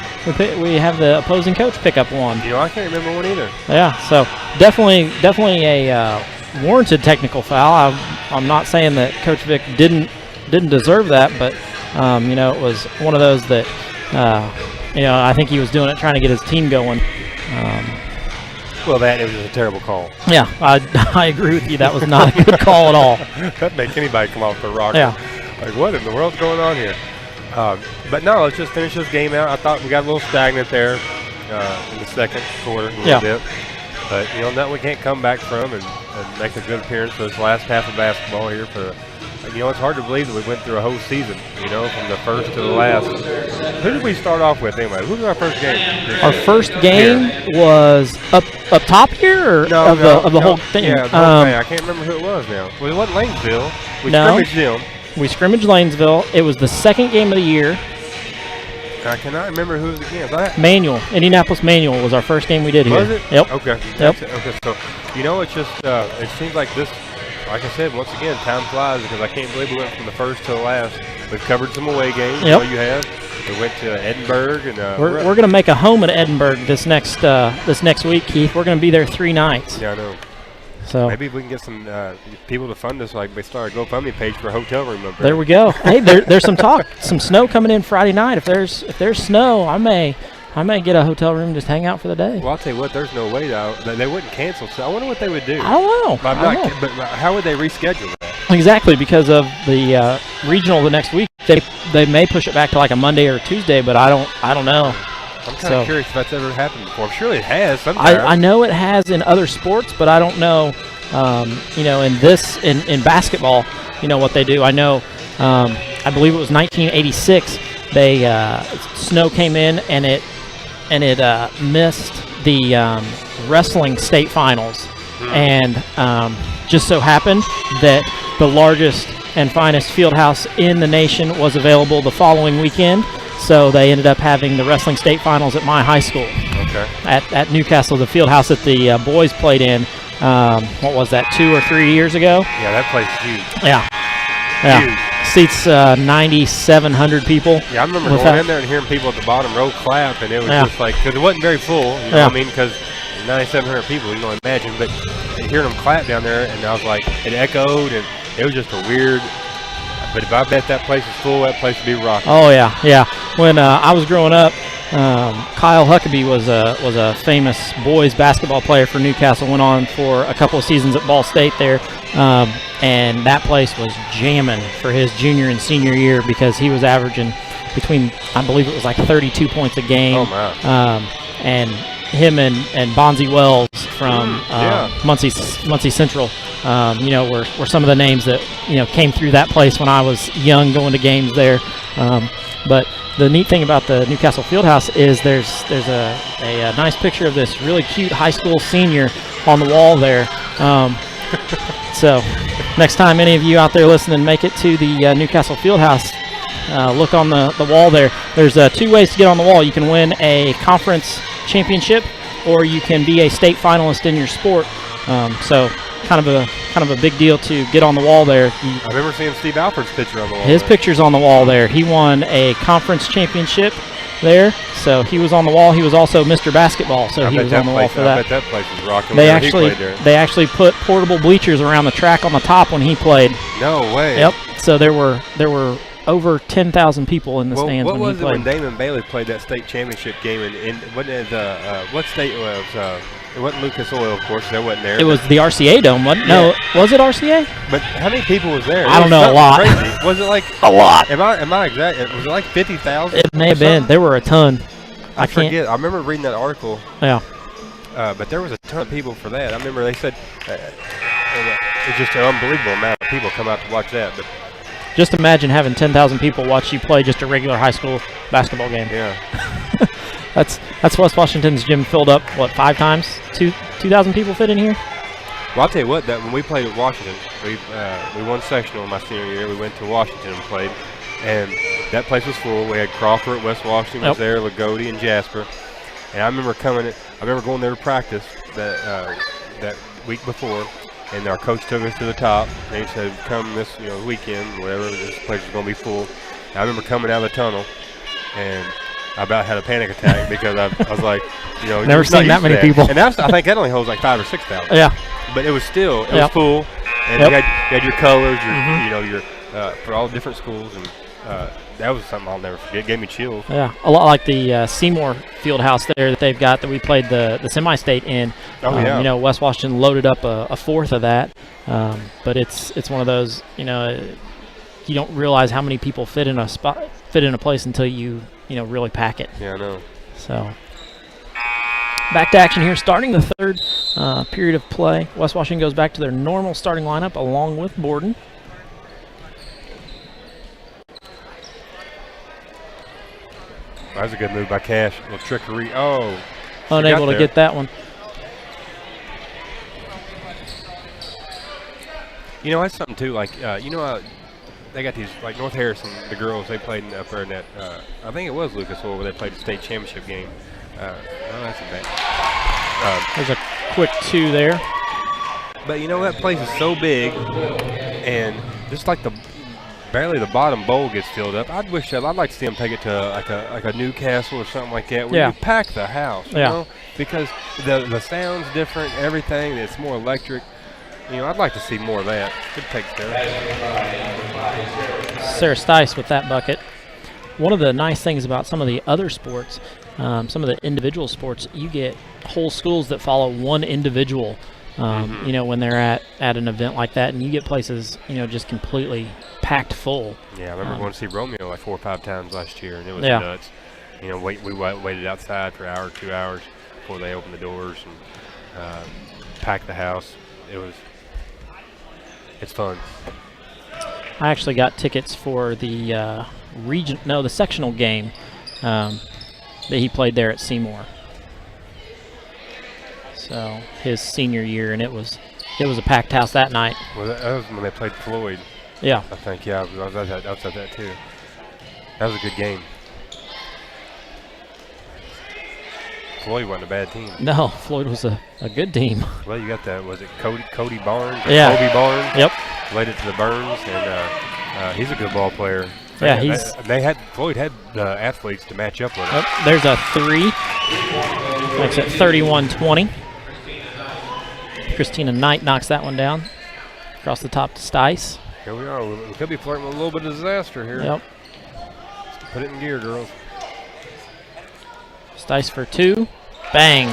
we have the opposing coach pick up one. I can't remember one either. Yeah, so definitely a warranted technical foul. I'm not saying that Coach Vick didn't deserve that, but it was one of those that I think he was doing it trying to get his team going. Well, it was just a terrible call. Yeah, I agree with you. That was not a good call at all. That makes anybody come off the rocker. Yeah. Like, what in the world's going on here? But no, let's just finish this game out. I thought we got a little stagnant there in the second quarter a little bit. But, that we can't come back from and make a good appearance for this last half of basketball here. It's hard to believe that we went through a whole season, from the first to the last. Who did we start off with anyway? Who was our first game? Our first game was up top here, or of the whole thing? Yeah, I can't remember who it was now. Well, it wasn't Lanesville. We scrimmaged them. We scrimmaged Lanesville. It was the second game of the year. I cannot remember who it was against. Manual. Indianapolis Manual was our first game we did here. Was it? Yep. Okay. Yep. Okay, so, it's just, it seems like this, like I said, once again, time flies because I can't believe we went from the first to the last. We've covered some away games. Yep. You have. We went to Edinburgh. And we're going to make a home at Edinburgh this next week, Keith. We're going to be there 3 nights. Yeah, I know. So maybe if we can get some people to fund us, like we start a GoFundMe page for a hotel room up there. There we go. Hey, there's some talk, some snow coming in Friday night. If there's snow, I may get a hotel room, just hang out for the day. Well, I'll tell you what, there's no way they wouldn't cancel. So I wonder what they would do. I don't know. But how would they reschedule that? Exactly, because of the regional the next week. They may push it back to like a Monday or a Tuesday, but I don't know. I'm kind of curious if that's ever happened before. Surely it has sometime. I know it has in other sports, but I don't know, in basketball, what they do. I know, I believe it was 1986, snow came in and it missed the wrestling state finals. And just so happened that the largest and finest field house in the nation was available the following weekend. So they ended up having the wrestling state finals at my high school. Okay. At Newcastle, the field house that the boys played in. What was that, 2 or 3 years ago? Yeah, that place is huge. Yeah. Huge. Seats 9,700 people. Yeah, I remember going in there and hearing people at the bottom row clap, and it was just like, because it wasn't very full, you know what I mean? Because 9,700 people, imagine, but hearing them clap down there, and I was like, it echoed, and it was just a weird. But if I bet that place is full, that place would be rocking. Oh, yeah. When I was growing up, Kyle Huckabee was a famous boys basketball player for Newcastle. Went on for a couple of seasons at Ball State there, and that place was jamming for his junior and senior year because he was averaging between, I believe it was like 32 points a game. Oh my! And him and Bonzi Wells from Muncie Central, were some of the names that came through that place when I was young, going to games there. But the neat thing about the Newcastle Fieldhouse is there's a nice picture of this really cute high school senior on the wall there. So next time any of you out there listening make it to the Newcastle Fieldhouse, look on the wall there. There's 2 ways to get on the wall. You can win a conference championship, or you can be a state finalist in your sport. So kind of a big deal to get on the wall there. I remember seeing Steve Alford's picture on the wall. His picture's on the wall there. He won a conference championship there, so he was on the wall. He was also Mr. Basketball, so he was on the wall for that. I bet that place was rocking. They actually put portable bleachers around the track on the top when he played. No way. Yep. So there were over 10,000 people in the stands when he played. What was it when Damon Bailey played that state championship game in what state was? It wasn't Lucas Oil, of course. That wasn't there. It was the RCA Dome, wasn't it? No, was it RCA? But how many people was there? I don't know, a lot. Crazy. Was it like a lot? Am I exact? Was it like 50,000? It may have been. There were a ton. I forget. I remember reading that article. Yeah. But there was a ton of people for that. I remember they said it's just an unbelievable amount of people come out to watch that. But just imagine having 10,000 people watch you play just a regular high school basketball game. Yeah. That's West Washington's gym filled up, 5 times? 2,000 people fit in here? Well, I'll tell you what, that when we played at Washington, we won sectional my senior year. We went to Washington and played, and that place was full. We had Crawford at West Washington was there, Lagodi and Jasper. And I remember going there to practice that week before, and our coach took us to the top, and he said, come this weekend, whatever, this place is going to be full. And I remember coming out of the tunnel, and I about had a panic attack because I was like, never seen that many people. And I think that only holds like 5,000 or 6,000. Yeah. But it was still was full, and you had your colors, your for all different schools, and that was something I'll never forget. It gave me chills. Yeah, a lot like the Seymour Fieldhouse there that they've got that we played the semi-state in. West Washington loaded up a fourth of that, but it's one of those you don't realize how many people fit in a place until you really pack it. Yeah, I know. So back to action here, starting the third period of play. West Washington goes back to their normal starting lineup along with Borden. That was a good move by Cash. A little trickery. Oh. Unable to get that one. That's something too. Like, they got these, like North Harrison, the girls, they played up there in that, I think it was Lucas Oil where they played the state championship game. That's a bad. There's a quick 2 there. But that place is so big, and just like barely the bottom bowl gets filled up. I'd like to see them take it to like a Newcastle or something like that where you pack the house, because the sound's different, everything. It's more electric. I'd like to see more of that. Good take there. Sarah Stice with that bucket. One of the nice things about some of the other sports, some of the individual sports, you get whole schools that follow one individual. When they're at an event like that, and you get places, just completely packed full. Yeah, I remember going to see Romeo like 4 or 5 times last year, and it was nuts. We waited outside for an hour, 2 hours before they opened the doors and packed the house. It's fun. I actually got tickets for the the sectional game that he played there at Seymour. So his senior year, and it was a packed house that night. Well, that was when they played Floyd. Yeah. I think, I was at that too. That was a good game. Floyd wasn't a bad team. No, Floyd was a good team. Well, you got that. Was it Cody Barnes? Yeah. Kobe Barnes. Yep. Related to the Burns, and he's a good ball player. Yeah, Floyd had the athletes to match up with him. Oh, there's a 3. Makes it 31-20. Christina Knight knocks that one down. Across the top to Stice. Here we are. We could be flirting with a little bit of disaster here. Yep. Put it in gear, girls. Stice for 2. Bang.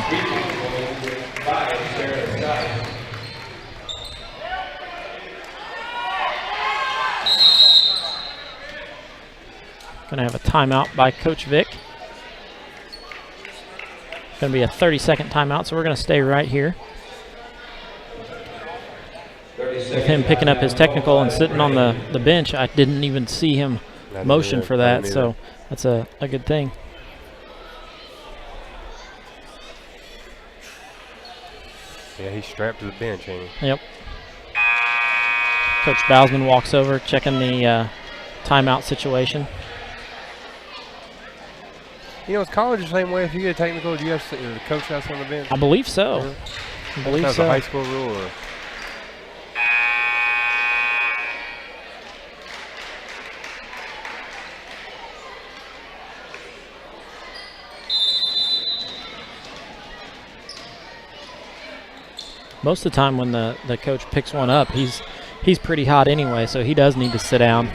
Going to have a timeout by Coach Vick. Going to be a 30-second timeout, so we're going to stay right here. With him picking up his technical and sitting on the bench, I didn't even see him motion for that, so that's a good thing. Yeah, he's strapped to the bench, ain't he? Yep. Coach Bousman walks over, checking the timeout situation. You know, is college the same way? If you get a technical, do you have to the coach that's on the bench? I believe so. I believe that's so. a high school rule. Or? Most of the time when the coach picks one up, he's pretty hot anyway, so he does need to sit down.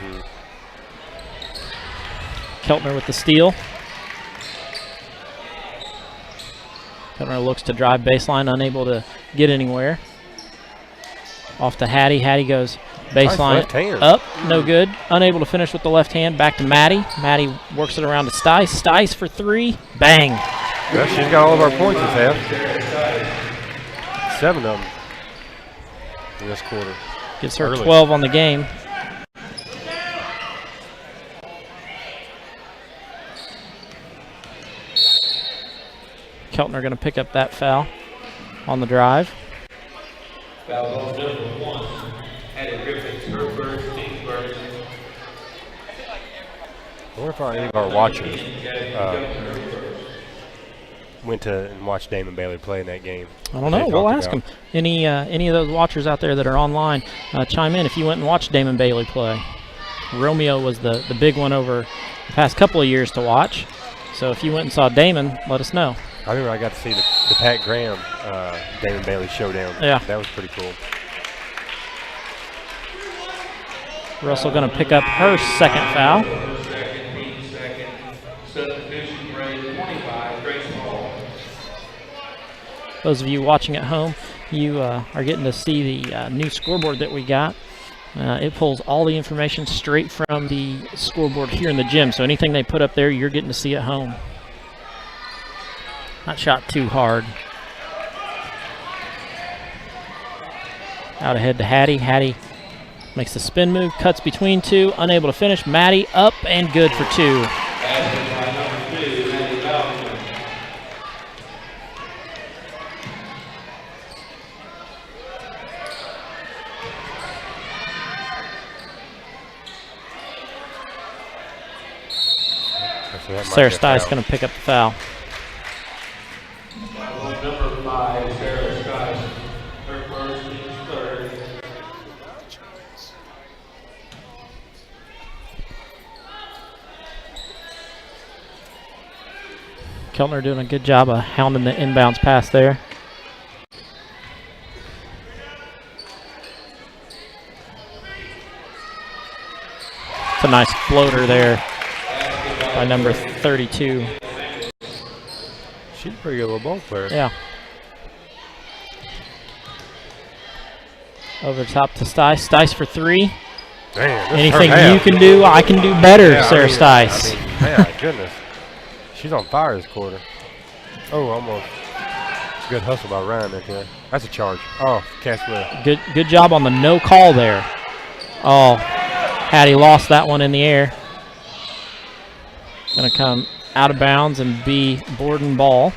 Keltner with the steal. Keltner looks to drive baseline, unable to get anywhere. Off to Hattie. Hattie goes baseline up, no good. Unable to finish with the left hand. Back to Maddie. Maddie works it around to Stice. Stice for 3. Bang. Well, she's got all of our points this half. 7 of them in this quarter. Gives her 12 on the game. Keltner going to pick up that foul on the drive. Foul on number 1. Hattie Griffiths, her first, team first. I wonder if any of our watchers went to and watched Damon Bailey play in that game. I don't know. We'll ask them. Any of those watchers out there that are online, chime in if you went and watched Damon Bailey play. Romeo was the big one over the past couple of years to watch. So if you went and saw Damon, let us know. I remember I got to see the Pat Graham Damon Bailey showdown. Yeah. That was pretty cool. Russell going to pick up her second foul. Substitution rate 25, Grace Hall. Those of you watching at home, you are getting to see the new scoreboard that we got. It pulls all the information straight from the scoreboard here in the gym. So anything they put up there, you're getting to see at home. Not shot too hard. Out ahead to Hattie. Hattie makes the spin move, cuts between 2, unable to finish. Maddie up and good for 2. Sarah Stice going to pick up the foul. Number 5, Sarah Stice. Her first, team third. Keltner doing a good job of hounding the inbounds pass there. It's a nice floater there by number 32. She's a pretty good little ball player. Yeah. Over top to Stice. Stice for 3. Damn, anything you can do, I can do better, yeah, Sarah Stice. My goodness. She's on fire this quarter. Oh, almost. Good hustle by Ryan right there. That's a charge. Oh, Caswell. Good job on the no call there. Oh, Hattie lost that one in the air. Going to come out of bounds and be Borden ball.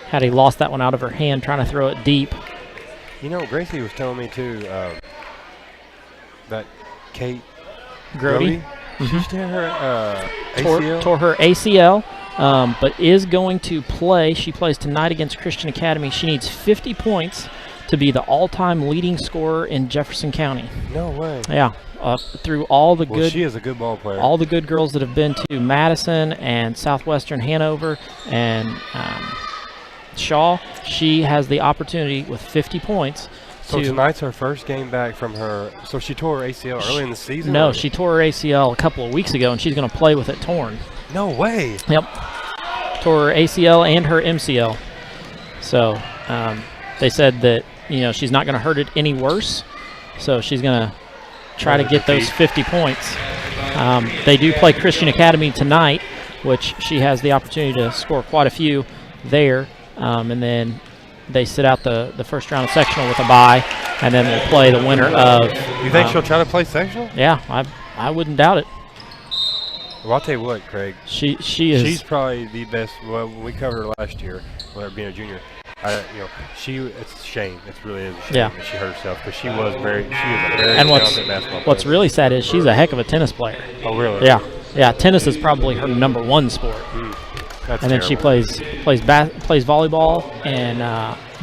Hattie lost that one out of her hand trying to throw it deep. You know, Gracie was telling me too that Kate Grody she's tearing her ACL. Tore her ACL, but is going to play. She plays tonight against Christian Academy. She needs 50 points to be the all-time leading scorer in Jefferson County. No way. Yeah, through all the good. She is a good ball player. All the good girls that have been to Madison and Southwestern Hanover and Shaw. She has the opportunity with 50 points So tonight's her first game back from her. So she tore her ACL early in the season? No, she tore her ACL a couple of weeks ago, and she's going to play with it torn. No way. Yep. Tore her ACL and her MCL. So they said that, she's not going to hurt it any worse. So she's going to try to get those 50 points. They do play Christian Academy tonight, which she has the opportunity to score quite a few there. And then they sit out the first round of sectional with a bye, and then we'll play the winner of. You think she'll try to play sectional? Yeah, I wouldn't doubt it. Well, I'll tell you what, Craig. She is. She's probably the best. Well, we covered her last year, with her being a junior. It's a shame. It really is a shame that she hurt herself because she was a very talented basketball player. What's really sad is she's a heck of a tennis player. Oh, really? Yeah. Tennis is probably her number one sport. That's and then terrible. she plays volleyball and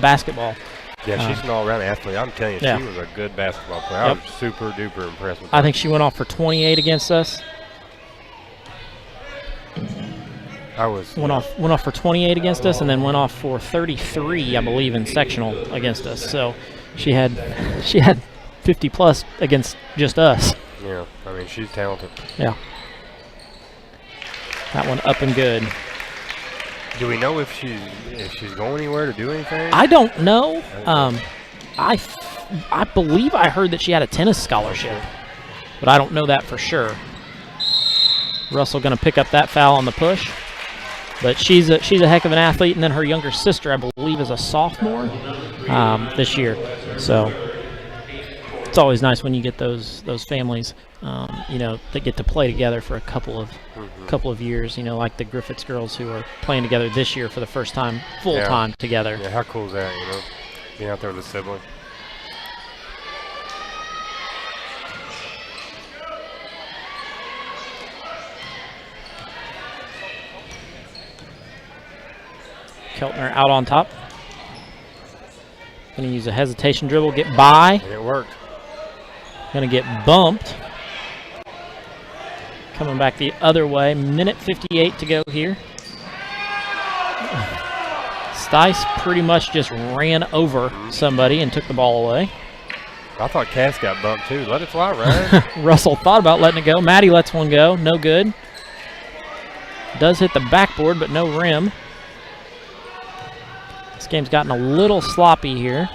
basketball. Yeah, she's an all-around athlete. I'm telling you, she was a good basketball player. I was super duper impressed with her. I think she went off for 28 against us. Went off for 28 against us, and then went off for 33, I believe, in sectional against us. So she had 50 plus against just us. Yeah, I mean, she's talented. Yeah. That one up and good. Do we know if she's going anywhere to do anything? I don't know. I believe I heard that she had a tennis scholarship, but I don't know that for sure. Russell going to pick up that foul on the push. But she's a heck of an athlete, and then her younger sister, I believe, is a sophomore this year. So it's always nice when you get those families, that get to play together for a couple of years. Like the Griffiths girls who are playing together this year for the first time, full time together. Yeah, how cool is that? Being out there with a sibling. Keltner out on top. Going to use a hesitation dribble, get by. And it worked. Going to get bumped. Coming back the other way. Minute 58 to go here. Stice pretty much just ran over somebody and took the ball away. I thought Cass got bumped too. Let it fly, right? Russell thought about letting it go. Maddie lets one go. No good. Does hit the backboard, but no rim. This game's gotten a little sloppy here.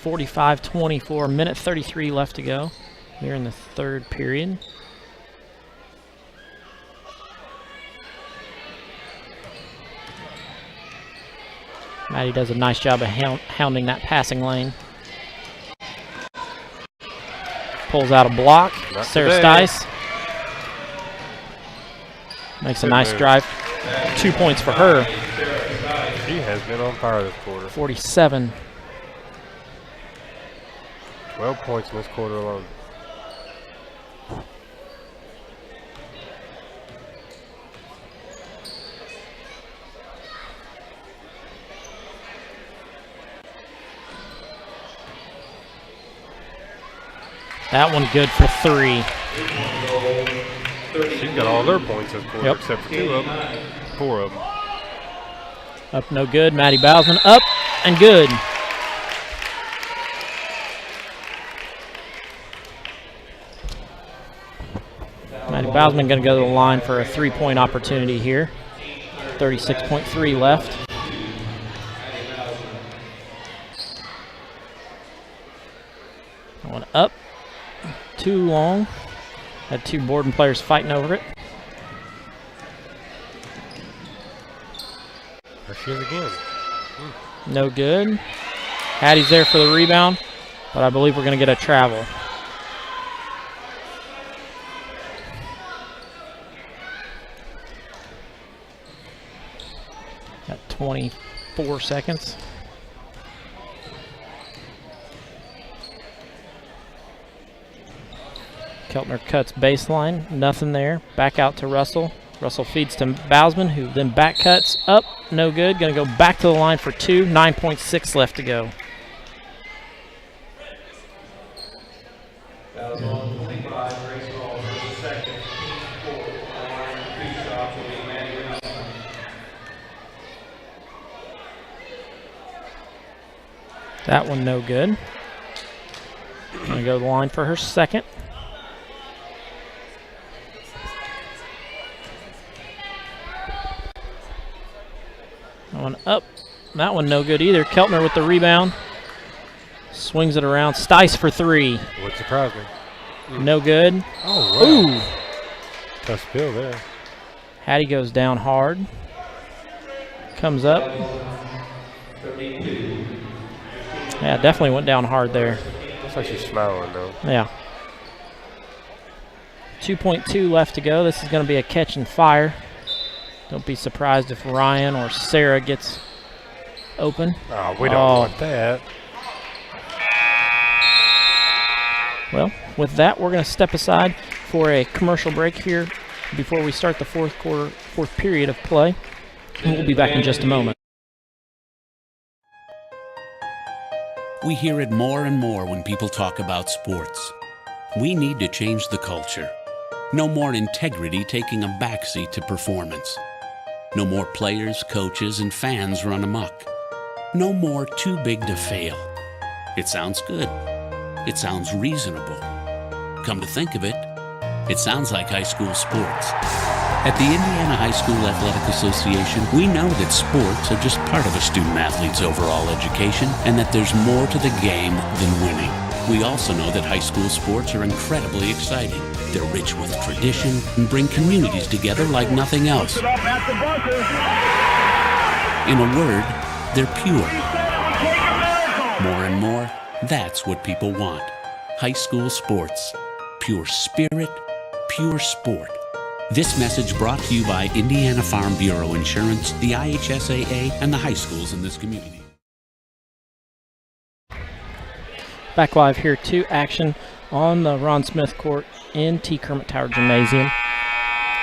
45-24, minute 33 left to go here in the third period. Maddie does a nice job of hounding that passing lane. Pulls out a block. Not Sarah today. Stice makes a nice drive. 2 points for her. She has been on fire this quarter. 47. 12 points in this quarter alone. That one good for 3. She's got all their points this quarter, Yep. except for 2 of them. 4 of them. Up no good. Maddie Bousman up and good. Maddie Bousman going to go to the line for a 3-point opportunity here. 36.3 left. One up. Too long. Had 2 Borden players fighting over it. There she is again. No good. Hattie's there for the rebound, but I believe we're going to get a travel. At 24 seconds. Keltner cuts baseline, nothing there. Back out to Russell. Russell feeds to Bousman, who then back cuts up, no good. Going to go back to the line for 2, 9.6 left to go. That one no good. Gonna go to the line for her second. That one up. That one no good either. Keltner with the rebound. Swings it around. Stice for three. Would surprise me. No good. Oh, wow. Ooh. Tough spill there. Hattie goes down hard. Comes up. Yeah, definitely went down hard there. Looks like she's smiling, though. Yeah. 2.2 left to go. This is going to be a catch and fire. Don't be surprised if Ryan or Sarah gets open. Oh, we don't want that. Well, with that, we're going to step aside for a commercial break here before we start the fourth period of play. And we'll be back in just a moment. We hear it more and more when people talk about sports. We need to change the culture. No more integrity taking a backseat to performance. No more players, coaches, and fans run amok. No more too big to fail. It sounds good. It sounds reasonable. Come to think of it, it sounds like high school sports. At the Indiana High School Athletic Association, we know that sports are just part of a student-athlete's overall education and that there's more to the game than winning. We also know that high school sports are incredibly exciting. They're rich with tradition and bring communities together like nothing else. In a word, they're pure. More and more, that's what people want. High school sports. Pure spirit, pure sport. This message brought to you by Indiana Farm Bureau Insurance, the IHSAA, and the high schools in this community. Back live here to action on the Ron Smith Court in T. Kermit Tower Gymnasium.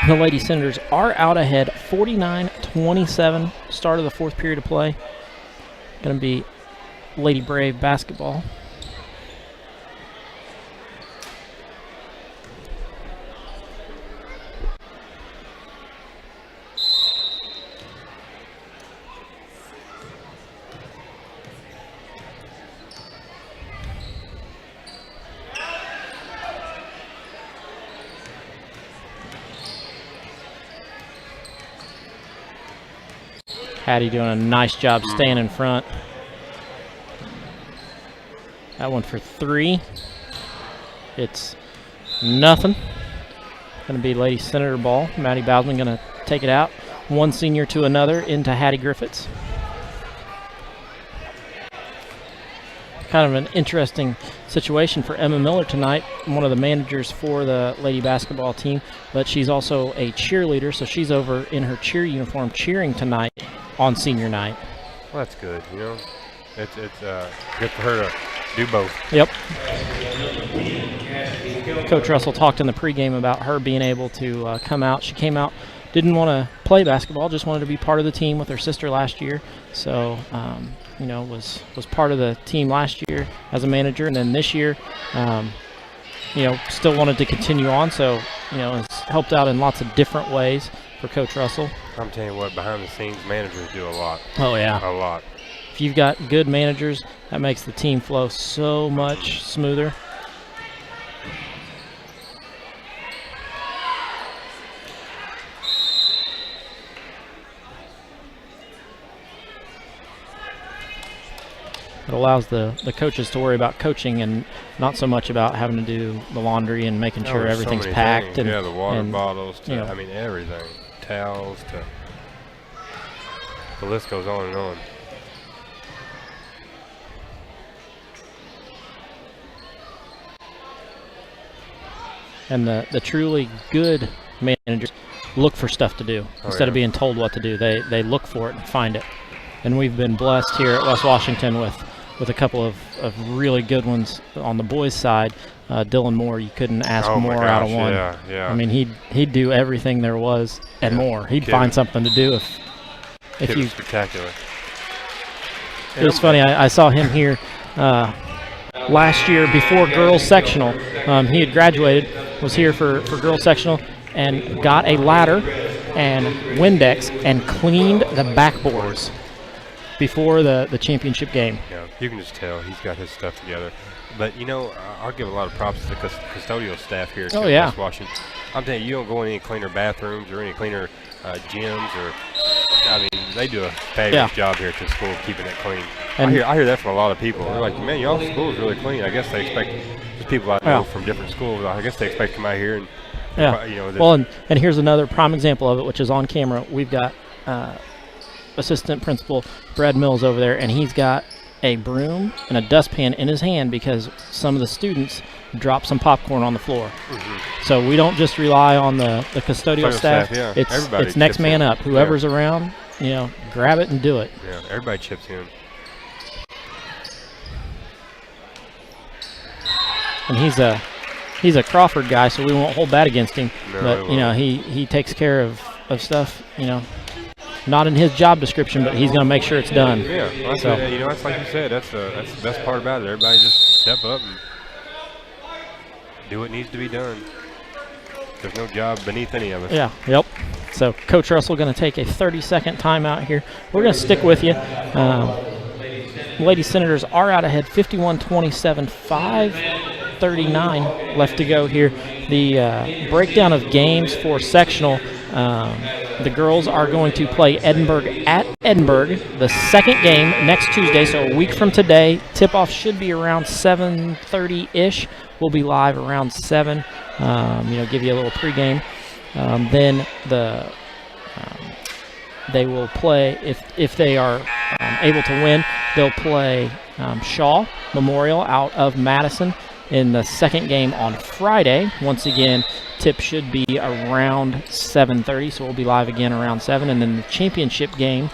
The Lady Senators are out ahead 49-27. Start of the fourth period of play. Going to be Lady Brave basketball. Hattie doing a nice job staying in front. That one for three. It's nothing. Going to be Lady Senator ball. Maddie Bowsman going to take it out. One senior to another into Hattie Griffiths. Kind of an interesting situation for Emma Miller tonight, one of the managers for the lady basketball team, but she's also a cheerleader, so she's over in her cheer uniform cheering tonight on senior night. Well, that's good, you know. It's good for her to do both. Yep. Coach Russell talked in the pregame about her being able to come out. She came out, didn't want to play basketball, just wanted to be part of the team with her sister last year. So, you know, was part of the team last year as a manager, and then this year, you know, still wanted to continue on. So, you know, has helped out in lots of different ways for Coach Russell. I'm telling you what, behind the scenes, managers do a lot. Oh, yeah. A lot. If you've got good managers, that makes the team flow so much smoother. It allows the coaches to worry about coaching and not so much about having to do the laundry and making sure everything's packed. And, yeah, the water bottles, to, you know, I mean, everything. Towels, to the list goes on and on. And the truly good managers look for stuff to do instead of being told what to do. They look for it and find it. And we've been blessed here at West Washington with a couple of really good ones on the boys' side. Dylan Moore, you couldn't ask more out of one. Yeah. I mean, he'd do everything there was and more. He'd find something to do if you. Spectacular. It was funny. I saw him here last year before girls sectional. He had graduated, was here for girls sectional, and got a ladder and Windex and cleaned the backboards before the championship game. Yeah, you can just tell he's got his stuff together. But, you know, I'll give a lot of props to the custodial staff here at West Washington. I'm telling you, you don't go in any cleaner bathrooms or any cleaner gyms or, I mean, they do a fabulous job here at the school keeping it clean. And I hear that from a lot of people. They're like, man, y'all's school is really clean. I guess they expect, just people I know from different schools, I guess they expect to come out here and, you know. Well, and here's another prime example of it, which is on camera. We've got assistant principal Brad Mills over there, and he's got a broom and a dustpan in his hand because some of the students dropped some popcorn on the floor. So we don't just rely on the custodial staff. It's next man up. Whoever's around, you know, grab it and do it. Yeah, everybody chips in. And he's a Crawford guy, so we won't hold that against him. No, but you know, he takes care of stuff, you know, not in his job description, but he's going to make sure it's done. Yeah, well, so you know, that's like you said. That's the best part about it. Everybody just step up and do what needs to be done. There's no job beneath any of us. Yeah. Yep. So Coach Russell going to take a 30-second timeout here. We're going to stick with you. Lady Senators are out ahead, 51-27, 5:39 left to go here. The breakdown of games for sectional. The girls are going to play Edinburgh at Edinburgh, the second game next Tuesday, so a week from today. Tip-off should be around 7:30-ish. We'll be live around 7, you know, give you a little pregame. Then they will play, if they are able to win, they'll play Shaw Memorial out of Madison in the second game on Friday. Once again, tip should be around 7:30, so we'll be live again around 7. And then the championship game,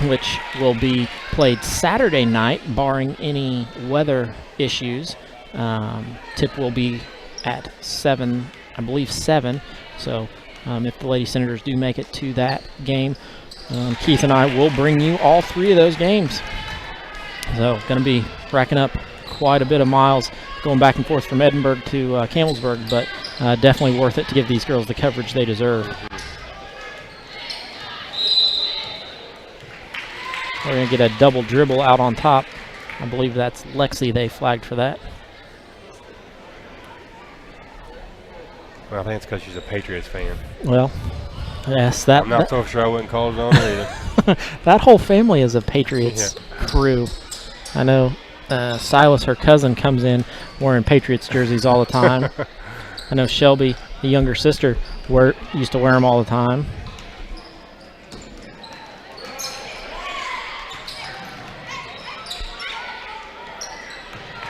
which will be played Saturday night, barring any weather issues. Tip will be at 7, I believe 7. So if the Lady Senators do make it to that game, Keith and I will bring you all 3 of those games. So going to be racking up quite a bit of miles going back and forth from Edinburgh to Campbellsburg, but definitely worth it to give these girls the coverage they deserve. We're going to get a double dribble out on top. I believe that's Lexi they flagged for that. Well, I think it's because she's a Patriots fan. Well, yes, I'm not so sure I wouldn't call it on her either. That whole family is a Patriots crew. I know Silas, her cousin, comes in wearing Patriots jerseys all the time. I know Shelby, the younger sister, used to wear them all the time.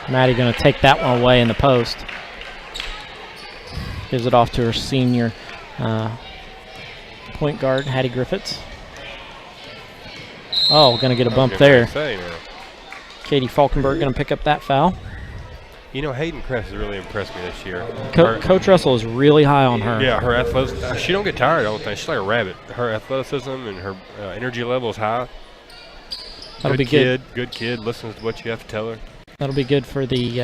Maddie going to take that one away in the post. Gives it off to her senior point guard, Hattie Griffiths. Oh, going to get a bump there. Katie Falkenberg going to pick up that foul. You know, Hayden Kress has really impressed me this year. Coach Russell is really high on her. Yeah, her athleticism. She don't get tired, I don't think. She's like a rabbit. Her athleticism and her energy level is high. That'll be good. Good kid. Listens to what you have to tell her. That'll be good for the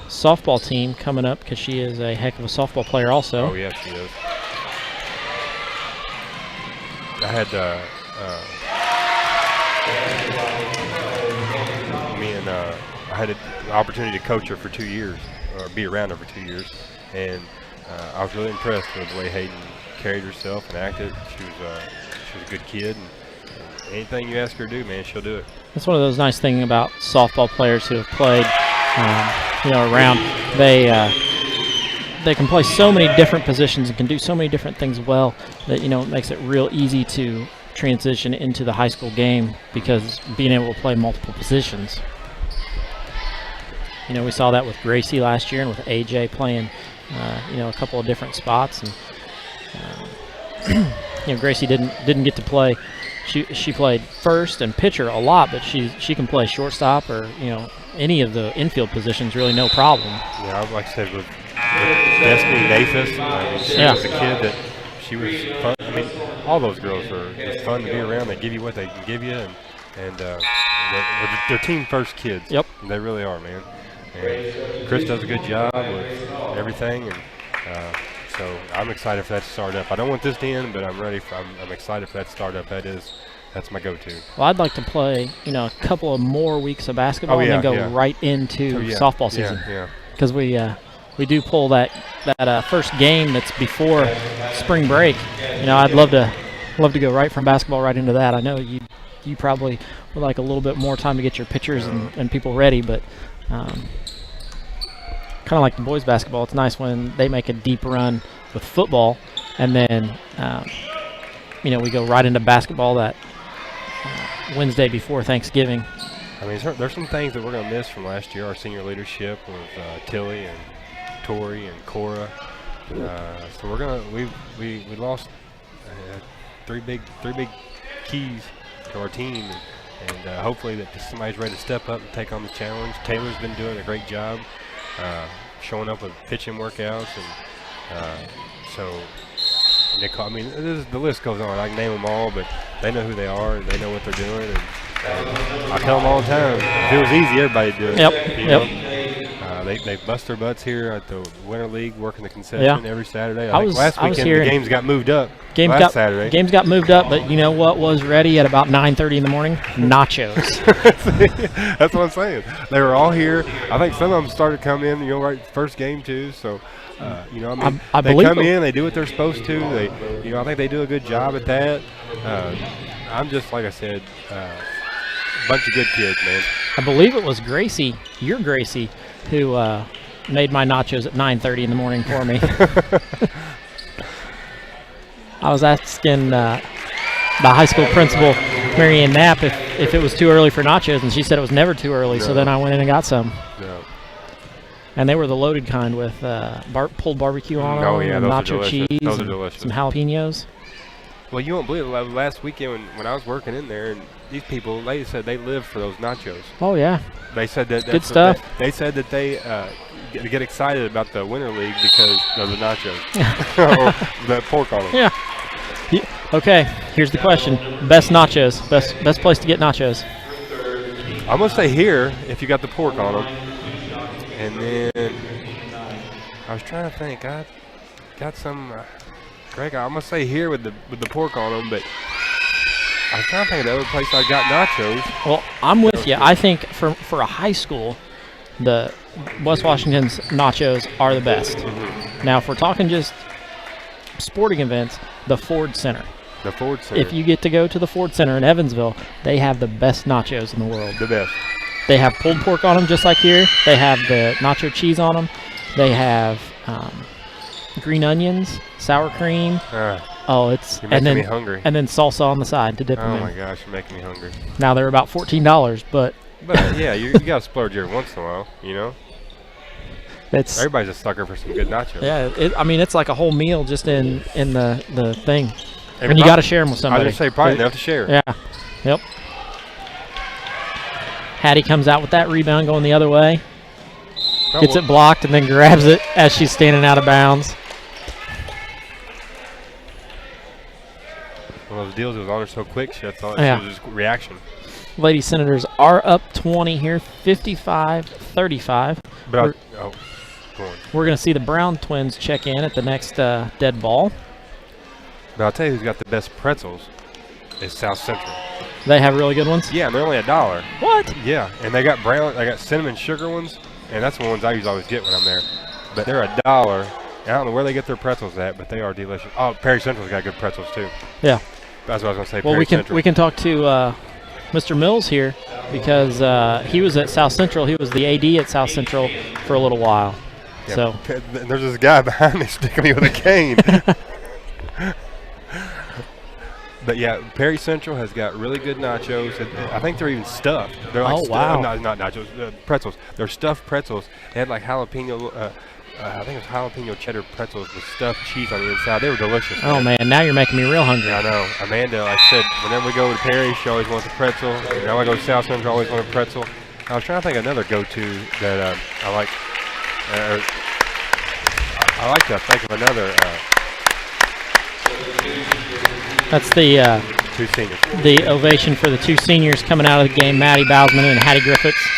softball team coming up because she is a heck of a softball player also. Oh, yeah, she is. I had I had an opportunity to coach her for 2 years, or be around her for 2 years, and I was really impressed with the way Hayden carried herself and acted. She was a good kid, and anything you ask her to do, man, she'll do it. That's one of those nice things about softball players who have played, you know, around. They can play so many different positions and can do so many different things well that, you know, it makes it real easy to transition into the high school game because being able to play multiple positions. You know, we saw that with Gracie last year and with AJ playing, you know, a couple of different spots. And you know, Gracie didn't get to play. She played first and pitcher a lot, but she can play shortstop or, you know, any of the infield positions, really no problem. Yeah, like I said, with Destiny Davis, she was a kid that she was fun. I mean, all those girls are fun to be around. They give you what they can give you, and they're team first kids. Yep, they really are, man. And Chris does a good job with everything, and so I'm excited for that to start up. I don't want this to end, but I'm ready. I'm excited for that to start up. That is That's my go-to. Well, I'd like to play, a couple of more weeks of basketball and then go right into softball season. Yeah. Because we do pull that first game that's before spring break. I'd love to go right from basketball right into that. I know you probably would like a little bit more time to get your pitchers and people ready, but kind of like the boys basketball, it's nice when they make a deep run with football, and then we go right into basketball that Wednesday before Thanksgiving. I mean, there's some things that we're going to miss from last year. Our senior leadership with Tilly and Tori and Cora. So we're gonna we lost three big keys to our team, and hopefully that somebody's ready to step up and take on the challenge. Taylor's been doing a great job showing up with pitching workouts, and so. I mean, the list goes on. I can name them all, but they know who they are and they know what they're doing. And I tell them all the time, if it was easy, everybody'd do it. Yep. They bust their butts here at the Winter League, working the concession every Saturday. Last weekend the games got moved up. Saturday. Games got moved up, but you know what was ready at about 9:30 in the morning? Nachos. That's what I'm saying. They were all here. I think some of them started to come in, right first game too. So. I they believe come in, they do what they're supposed to. I think they do a good job at that. I'm just, like I said, a bunch of good kids, man. I believe it was Gracie, your Gracie, who made my nachos at 9:30 in the morning for me. I was asking the high school principal, Mary Ann Knapp, if it was too early for nachos, and she said it was never too early. No. So then I went in and got some. No. And they were the loaded kind with pulled barbecue on them, nacho cheese, those are delicious. Some jalapenos. Well, you won't believe it. Last weekend when I was working in there, and these people, they said they live for those nachos. Oh, yeah. They said that's good stuff. They said that they get excited about the Winter League because of the nachos. Or the pork on them. Yeah. Okay, here's the question. Best nachos. Best place to get nachos. I'm going to say here if you got the pork on them. And then I was trying to think. I got some. Greg, I'm gonna say here with the pork on them, but I was trying to think of the other place I got nachos. Well, I'm with you. I think for a high school, the West Washington's nachos are the best. Mm-hmm. Now, if we're talking just sporting events, the Ford Center. The Ford Center. If you get to go to the Ford Center in Evansville, they have the best nachos in the world. The best. They have pulled pork on them just like here. They have the nacho cheese on them. They have green onions, sour cream. You're making me hungry. And then salsa on the side to dip them in. Oh my gosh, you're making me hungry. Now they're about $14, but yeah, you got to splurge every once in a while, Everybody's a sucker for some good nachos. Yeah, it's like a whole meal just in the thing, and you got to share them with somebody. I just say probably enough to share. Yeah, yep. Hattie comes out with that rebound going the other way. Gets it blocked and then grabs it as she's standing out of bounds. One of those deals, it was on her so quick, that's all. It was just reaction. Lady Senators are up 20 here, 55-35. Go on. We're going to see the Brown twins check in at the next dead ball. But I'll tell you who's got the best pretzels is South Central. They have really good ones? Yeah, and they're only $1. What? Yeah, and they got cinnamon sugar ones, and that's the ones I always get when I'm there. But they're $1. I don't know where they get their pretzels at, but they are delicious. Oh, Perry Central's got good pretzels too. Yeah. That's what I was going to say. Well, we can talk to Mr. Mills here because he was at South Central. He was the AD at South Central for a little while. Yeah, so there's this guy behind me sticking me with a cane. But yeah, Perry Central has got really good nachos. I think they're even stuffed. They're like wow. Not nachos, pretzels. They're stuffed pretzels. They had like jalapeno. I think it was jalapeno cheddar pretzels with stuffed cheese on the inside. They were delicious. Oh man, now you're making me real hungry. I know. Amanda, like I said, whenever we go to Perry, she always wants a pretzel. And now I go to South Central, I always want a pretzel. I was trying to think of another go-to that I like. I like to think of another. That's the two seniors. The ovation for the two seniors coming out of the game. Maddie Bousman and Hattie Griffiths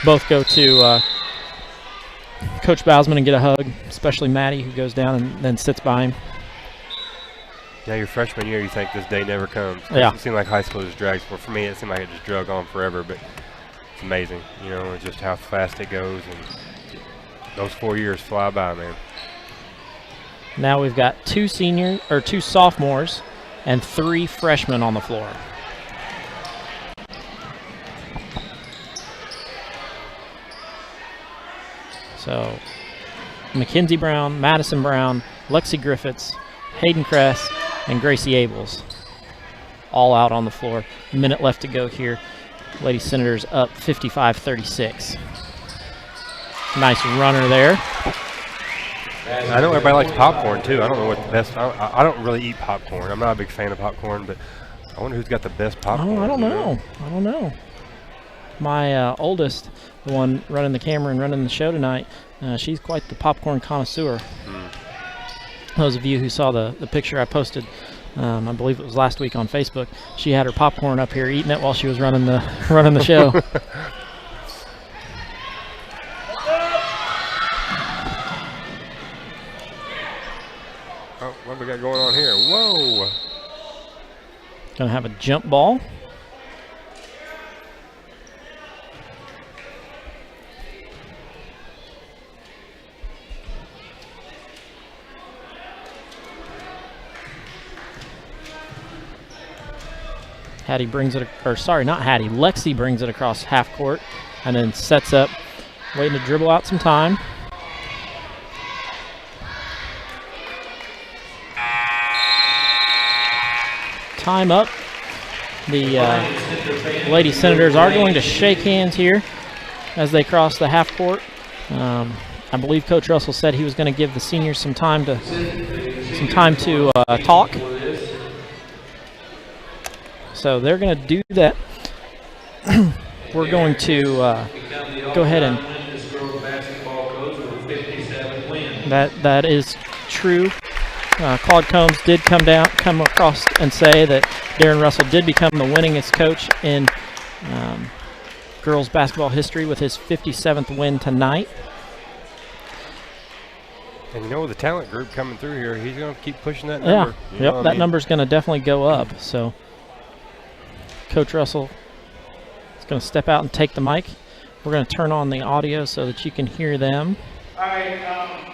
both go to Coach Bousman and get a hug, especially Maddie, who goes down and then sits by him. Yeah, your freshman year, you think this day never comes. Yeah. It seemed like high school just drags. Well, for me, it seemed like it just drug on forever, but it's amazing, you know, just how fast it goes, and those 4 years fly by, man. Now we've got two sophomores and 3 freshmen on the floor. So Mackenzie Brown, Madison Brown, Lexi Griffiths, Hayden Kress, and Gracie Abels all out on the floor. A minute left to go here. Lady Senators up 55-36. Nice runner there. I know everybody likes popcorn too. I don't know what the best. I don't really eat popcorn. I'm not a big fan of popcorn, but I wonder who's got the best popcorn. Oh, I don't know. My oldest, the one running the camera and running the show tonight, she's quite the popcorn connoisseur. Those of you who saw the picture I posted, I believe it was last week on Facebook, she had her popcorn up here eating it while she was running the show. Oh, what we got going on here? Whoa! Gonna have a jump ball. Hattie brings it, or sorry, not Hattie, Lexi brings it across half court and then sets up, waiting to dribble out some time. Time up. The Lady Senators are going to shake hands here as they cross the half court. I believe Coach Russell said he was going to give the seniors some time to talk. So they're going to do that. We're going to go ahead and that is true. Claude Combs did come across and say that Darren Russell did become the winningest coach in girls basketball history with his 57th win tonight. And you know, with the talent group coming through here, he's going to keep pushing that number. Yeah, that number's going to definitely go up. So Coach Russell is going to step out and take the mic. We're going to turn on the audio so that you can hear them. All right,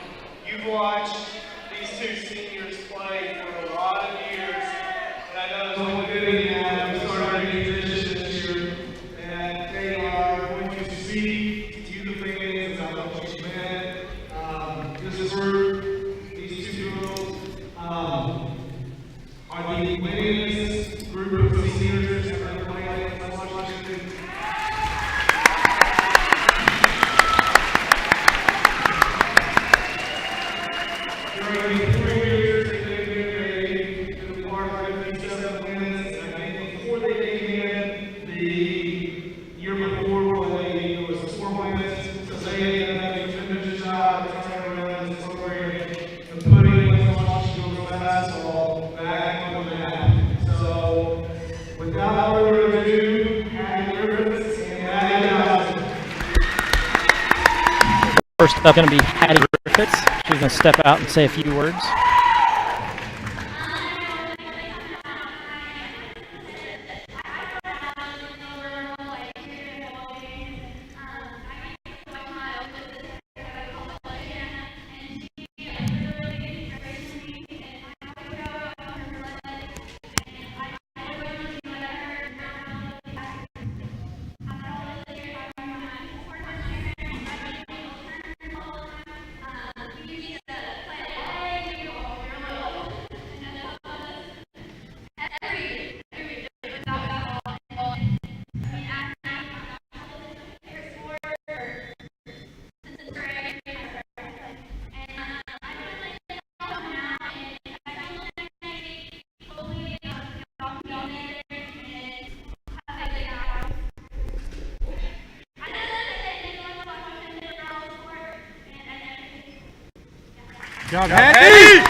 you've watched these two seniors play for a lot of years, and I know it's only good that you have started a new position this year, and they are going to speak to you the fans about what you've been. This group, these two girls, are the winningest group of seniors ever played in West Washington. During 3 years, they've been part of 57 wins. And I think before they came in, the year before, it was 4 wins. So they have done a tremendous job of turning around this program and putting West Washington girls basketball back on the map. So, without further ado, Hattie Griffiths and Hattie Johnson. First up going to be Hattie Griffiths. She's going to step out and say a few words. Job, Hattie!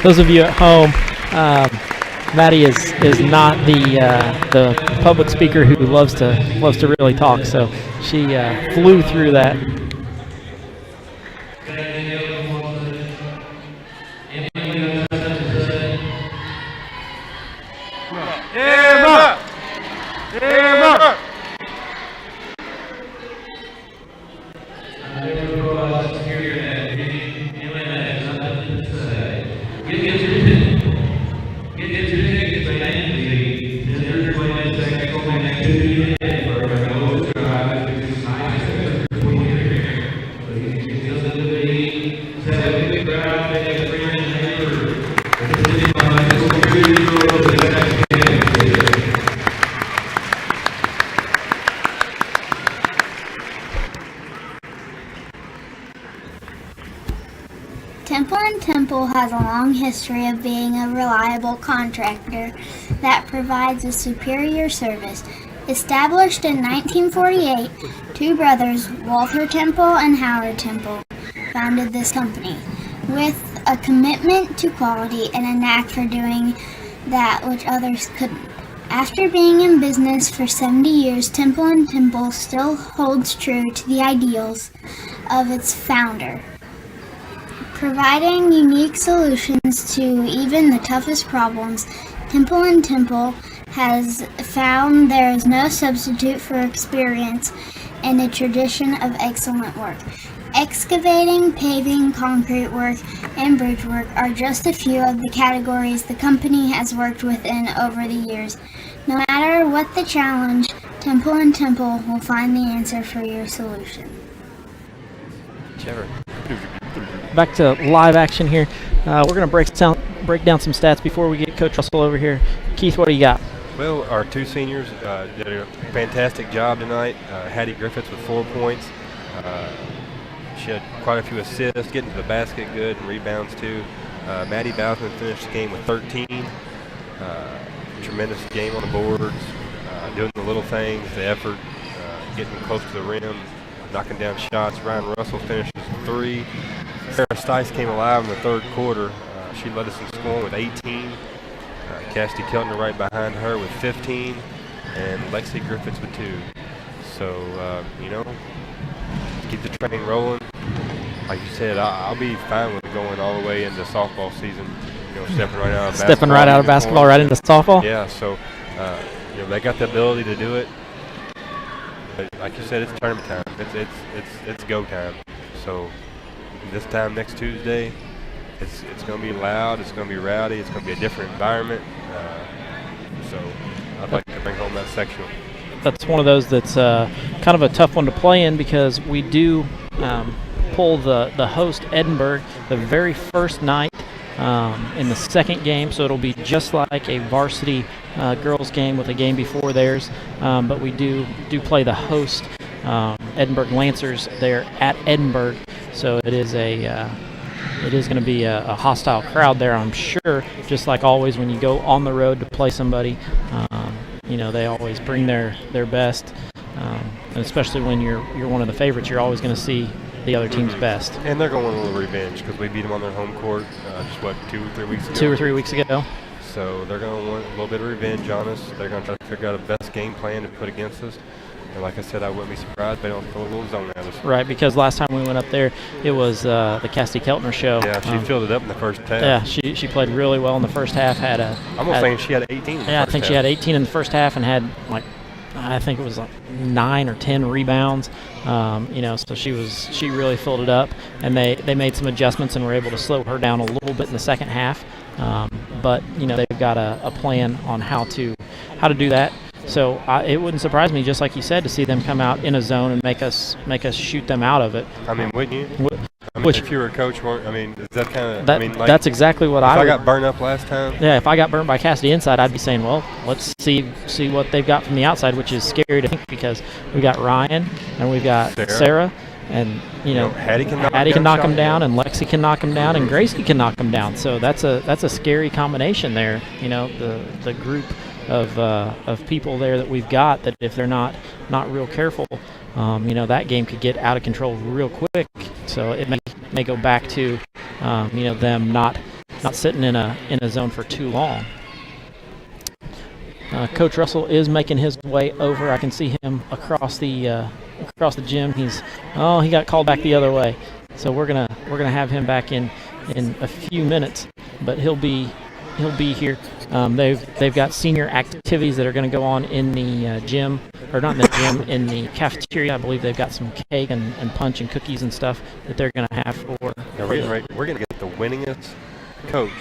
Those of you at home, Maddie is not the public speaker who loves to really talk, so she flew through that. Temple has a long history of being a reliable contractor that provides a superior service. Established in 1948, two brothers, Walter Temple and Howard Temple, founded this company. With a commitment to quality and a knack for doing that which others couldn't. After being in business for 70 years, Temple & Temple still holds true to the ideals of its founder, providing unique solutions to even the toughest problems. Temple & Temple has found there is no substitute for experience and a tradition of excellent work. Excavating, paving, concrete work, and bridge work are just a few of the categories the company has worked within over the years. No matter what the challenge, Temple & Temple will find the answer for your solution. Back to live action here. We're going to break down some stats before we get Coach Russell over here. Keith, what do you got? Well, our two seniors did a fantastic job tonight. Hattie Griffiths with 4 points. She had quite a few assists, getting to the basket good, and rebounds too. Maddie Bowsman finished the game with 13. Tremendous game on the boards, doing the little things, the effort, getting close to the rim, knocking down shots. Ryan Russell finished with 3. Sarah Stice came alive in the third quarter. She led us in scoring with 18. Cassidy Keltner right behind her with 15, and Lexi Griffiths with 2. So, keep the train rolling. Like you said, I'll be fine with going all the way into softball season. Stepping right out of basketball. Stepping right out of basketball right into softball? Yeah, so, they got the ability to do it. But like you said, it's tournament time. It's go time. So, this time next Tuesday, it's going to be loud, it's going to be rowdy, it's going to be a different environment. So I'd like to bring home that sectional. That's one of those that's kind of a tough one to play in, because we do pull the host Edinburgh the very first night in the second game, so it'll be just like a varsity girls game with a game before theirs, but we do play the host Edinburgh Lancers there at Edinburgh, so it is going to be a hostile crowd there, I'm sure, just like always when you go on the road to play somebody. They always bring their best, and especially when you're one of the favorites, you're always going to see the other team's best. And they're going a little revenge because we beat them on their home court just, 2 or 3 weeks ago? 2 or 3 weeks ago. So they're going to want a little bit of revenge on us. They're going to try to figure out a best game plan to put against us. And like I said, I wouldn't be surprised if they don't throw a little zone at us. Right, because last time we went up there, it was the Cassidy Keltner show. Yeah, she filled it up in the first half. Yeah, she played really well in the first half. I'm almost saying she had 18 in the first half. Yeah, I think she had 18 in the first half and had, I think it was 9 or 10 rebounds. So she really filled it up. And they made some adjustments and were able to slow her down a little bit in the second half. But they've got a plan on how to do that. So it wouldn't surprise me, just like you said, to see them come out in a zone and make us shoot them out of it. I mean, wouldn't you? If you were a coach, is that kind of? That's exactly what I got burned up last time. Yeah, if I got burned by Cassidy inside, I'd be saying, well, let's see what they've got from the outside, which is scary to think because we got Ryan and we've got Sarah. And Hattie can knock him down, and Lexi can knock him down, and Gracie can knock him down. So that's a scary combination there. The group of people there that we've got, that if they're not real careful, that game could get out of control real quick. So it may go back to them not sitting in a zone for too long. Coach Russell is making his way over. I can see him across the gym. He got called back the other way, so we're gonna have him back in a few minutes, but he'll be here. They've got senior activities that are going to go on in the gym, or not in the gym, in the cafeteria. I believe they've got some cake and punch and cookies and stuff that they're going to have for. Now we're going to get the winningest coach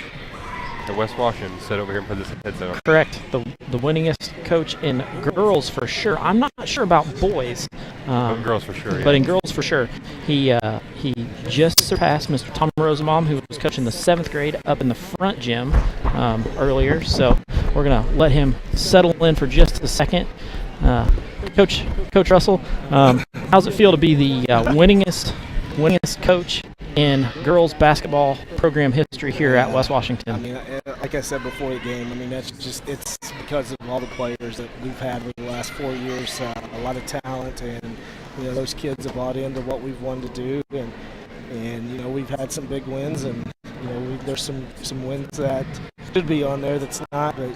at West Washington sit over here and put this headset on. Correct. The winningest coach in girls for sure. I'm not sure about boys. Girls for sure. Yeah. But in girls for sure. He just surpassed Mr. Tom Rosenbaum, who was coaching the 7th grade up in the front gym earlier. So we're going to let him settle in for just a second. Coach Russell, how's it feel to be the winningest coach in girls basketball program history here at West Washington? I mean, like I said before the game, I mean, it's because of all the players that we've had over the last 4 years, a lot of talent, and those kids have bought into what we've wanted to do, and we've had some big wins, and there's some wins that should be on there that's not, but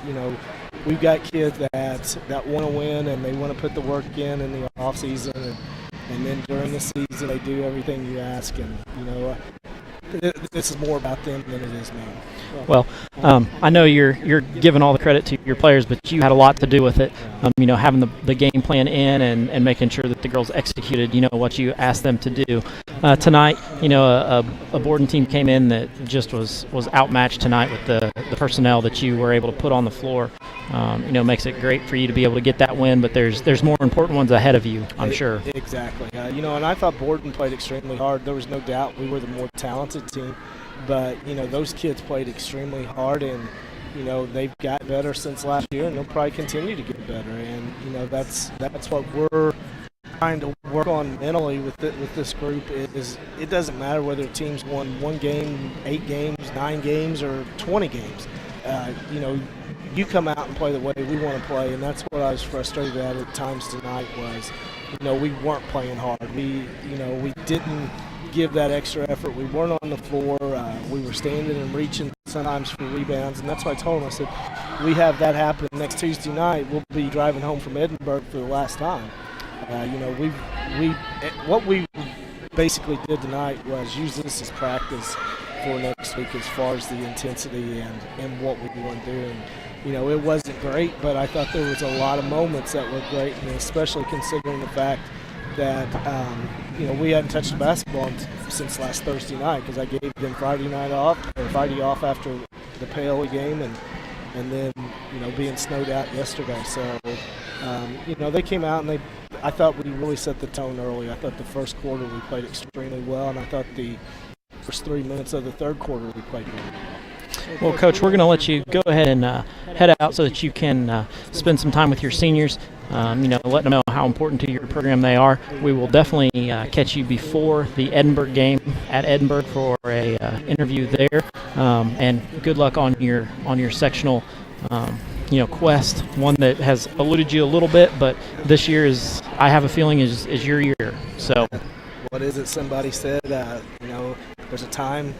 we've got kids that want to win and they want to put the work in the off season, and then during the season they do everything you ask, and this is more about them than it is me. Well, I know you're giving all the credit to your players, but you had a lot to do with it. Having the game plan in and making sure that the girls executed, what you asked them to do. Tonight, a Borden team came in that just was outmatched tonight with the personnel that you were able to put on the floor. Makes it great for you to be able to get that win, but there's more important ones ahead of you, I'm sure. Exactly. And I thought Borden played extremely hard. There was no doubt we were the more talented team, but those kids played extremely hard, and they've got better since last year, and they'll probably continue to get better. And that's what we're trying to work on mentally with this group. Is it doesn't matter whether a team's won 1 game, 8 games, 9 games, or 20 games. You come out and play the way we want to play, and that's what I was frustrated at times tonight. Was we weren't playing hard. We didn't give that extra effort. We weren't on the floor. We were standing and reaching sometimes for rebounds, and that's why I told them, I said, we have that happen next Tuesday night. We'll be driving home from Edinburgh for the last time. What we basically did tonight was use this as practice for next week as far as the intensity and what we want to do. And, it wasn't great, but I thought there was a lot of moments that were great, and especially considering the fact that we hadn't touched the basketball since last Thursday night, because I gave them Friday off after the Paoli game, and then being snowed out yesterday. So they came out and I thought we really set the tone early. I thought the first quarter we played extremely well, and I thought the first 3 minutes of the third quarter we played really well. Well, Coach, we're going to let you go ahead and head out so that you can spend some time with your seniors, let them know how important to your program they are. We will definitely catch you before the Edinburgh game at Edinburgh for a interview there, and good luck on your sectional quest, one that has eluded you a little bit, but this year I have a feeling is your year. So, what is it? Somebody said, there's a time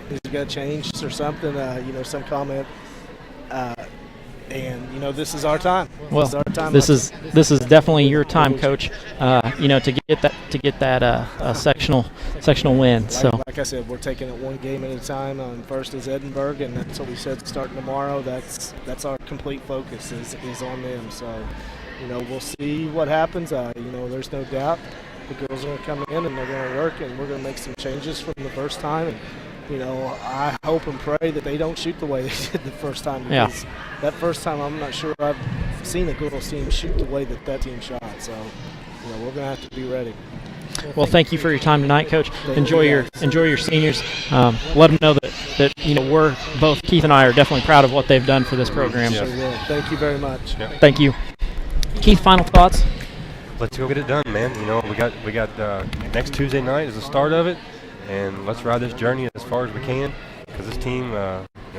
it's got to change or something. Some comment, and this is our time. Well, this is definitely your time, Coach. To get that sectional win. So, like I said, we're taking it 1 game at a time. First is Edinburgh, and that's what we said starting tomorrow. That's our complete focus is on them. So, we'll see what happens. There's no doubt the girls are going to come in and they're going to work, and we're going to make some changes from the first time. And, I hope and pray that they don't shoot the way they did the first time, because that first time I'm not sure I've seen a girls team shoot the way that team shot. So, we're going to have to be ready. Well, thank you for your time tonight, Coach. Enjoy your seniors. Let them know that we're both, Keith and I, are definitely proud of what they've done for this program. Yes. Thank you very much. Yeah. Thank you, Keith. Final thoughts? Let's go get it done, man. We got next Tuesday night is the start of it, and let's ride this journey as far as we can, because this team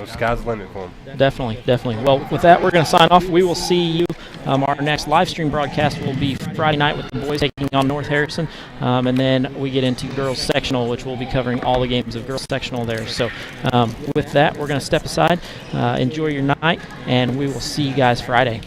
sky's the limit for them. Definitely. Well, with that, we're going to sign off. We will see you. Our next live stream broadcast will be Friday night with the boys taking on North Harrison, and then we get into girls sectional, which will be covering all the games of girls sectional there. So with that, we're going to step aside. Enjoy your night, and we will see you guys Friday.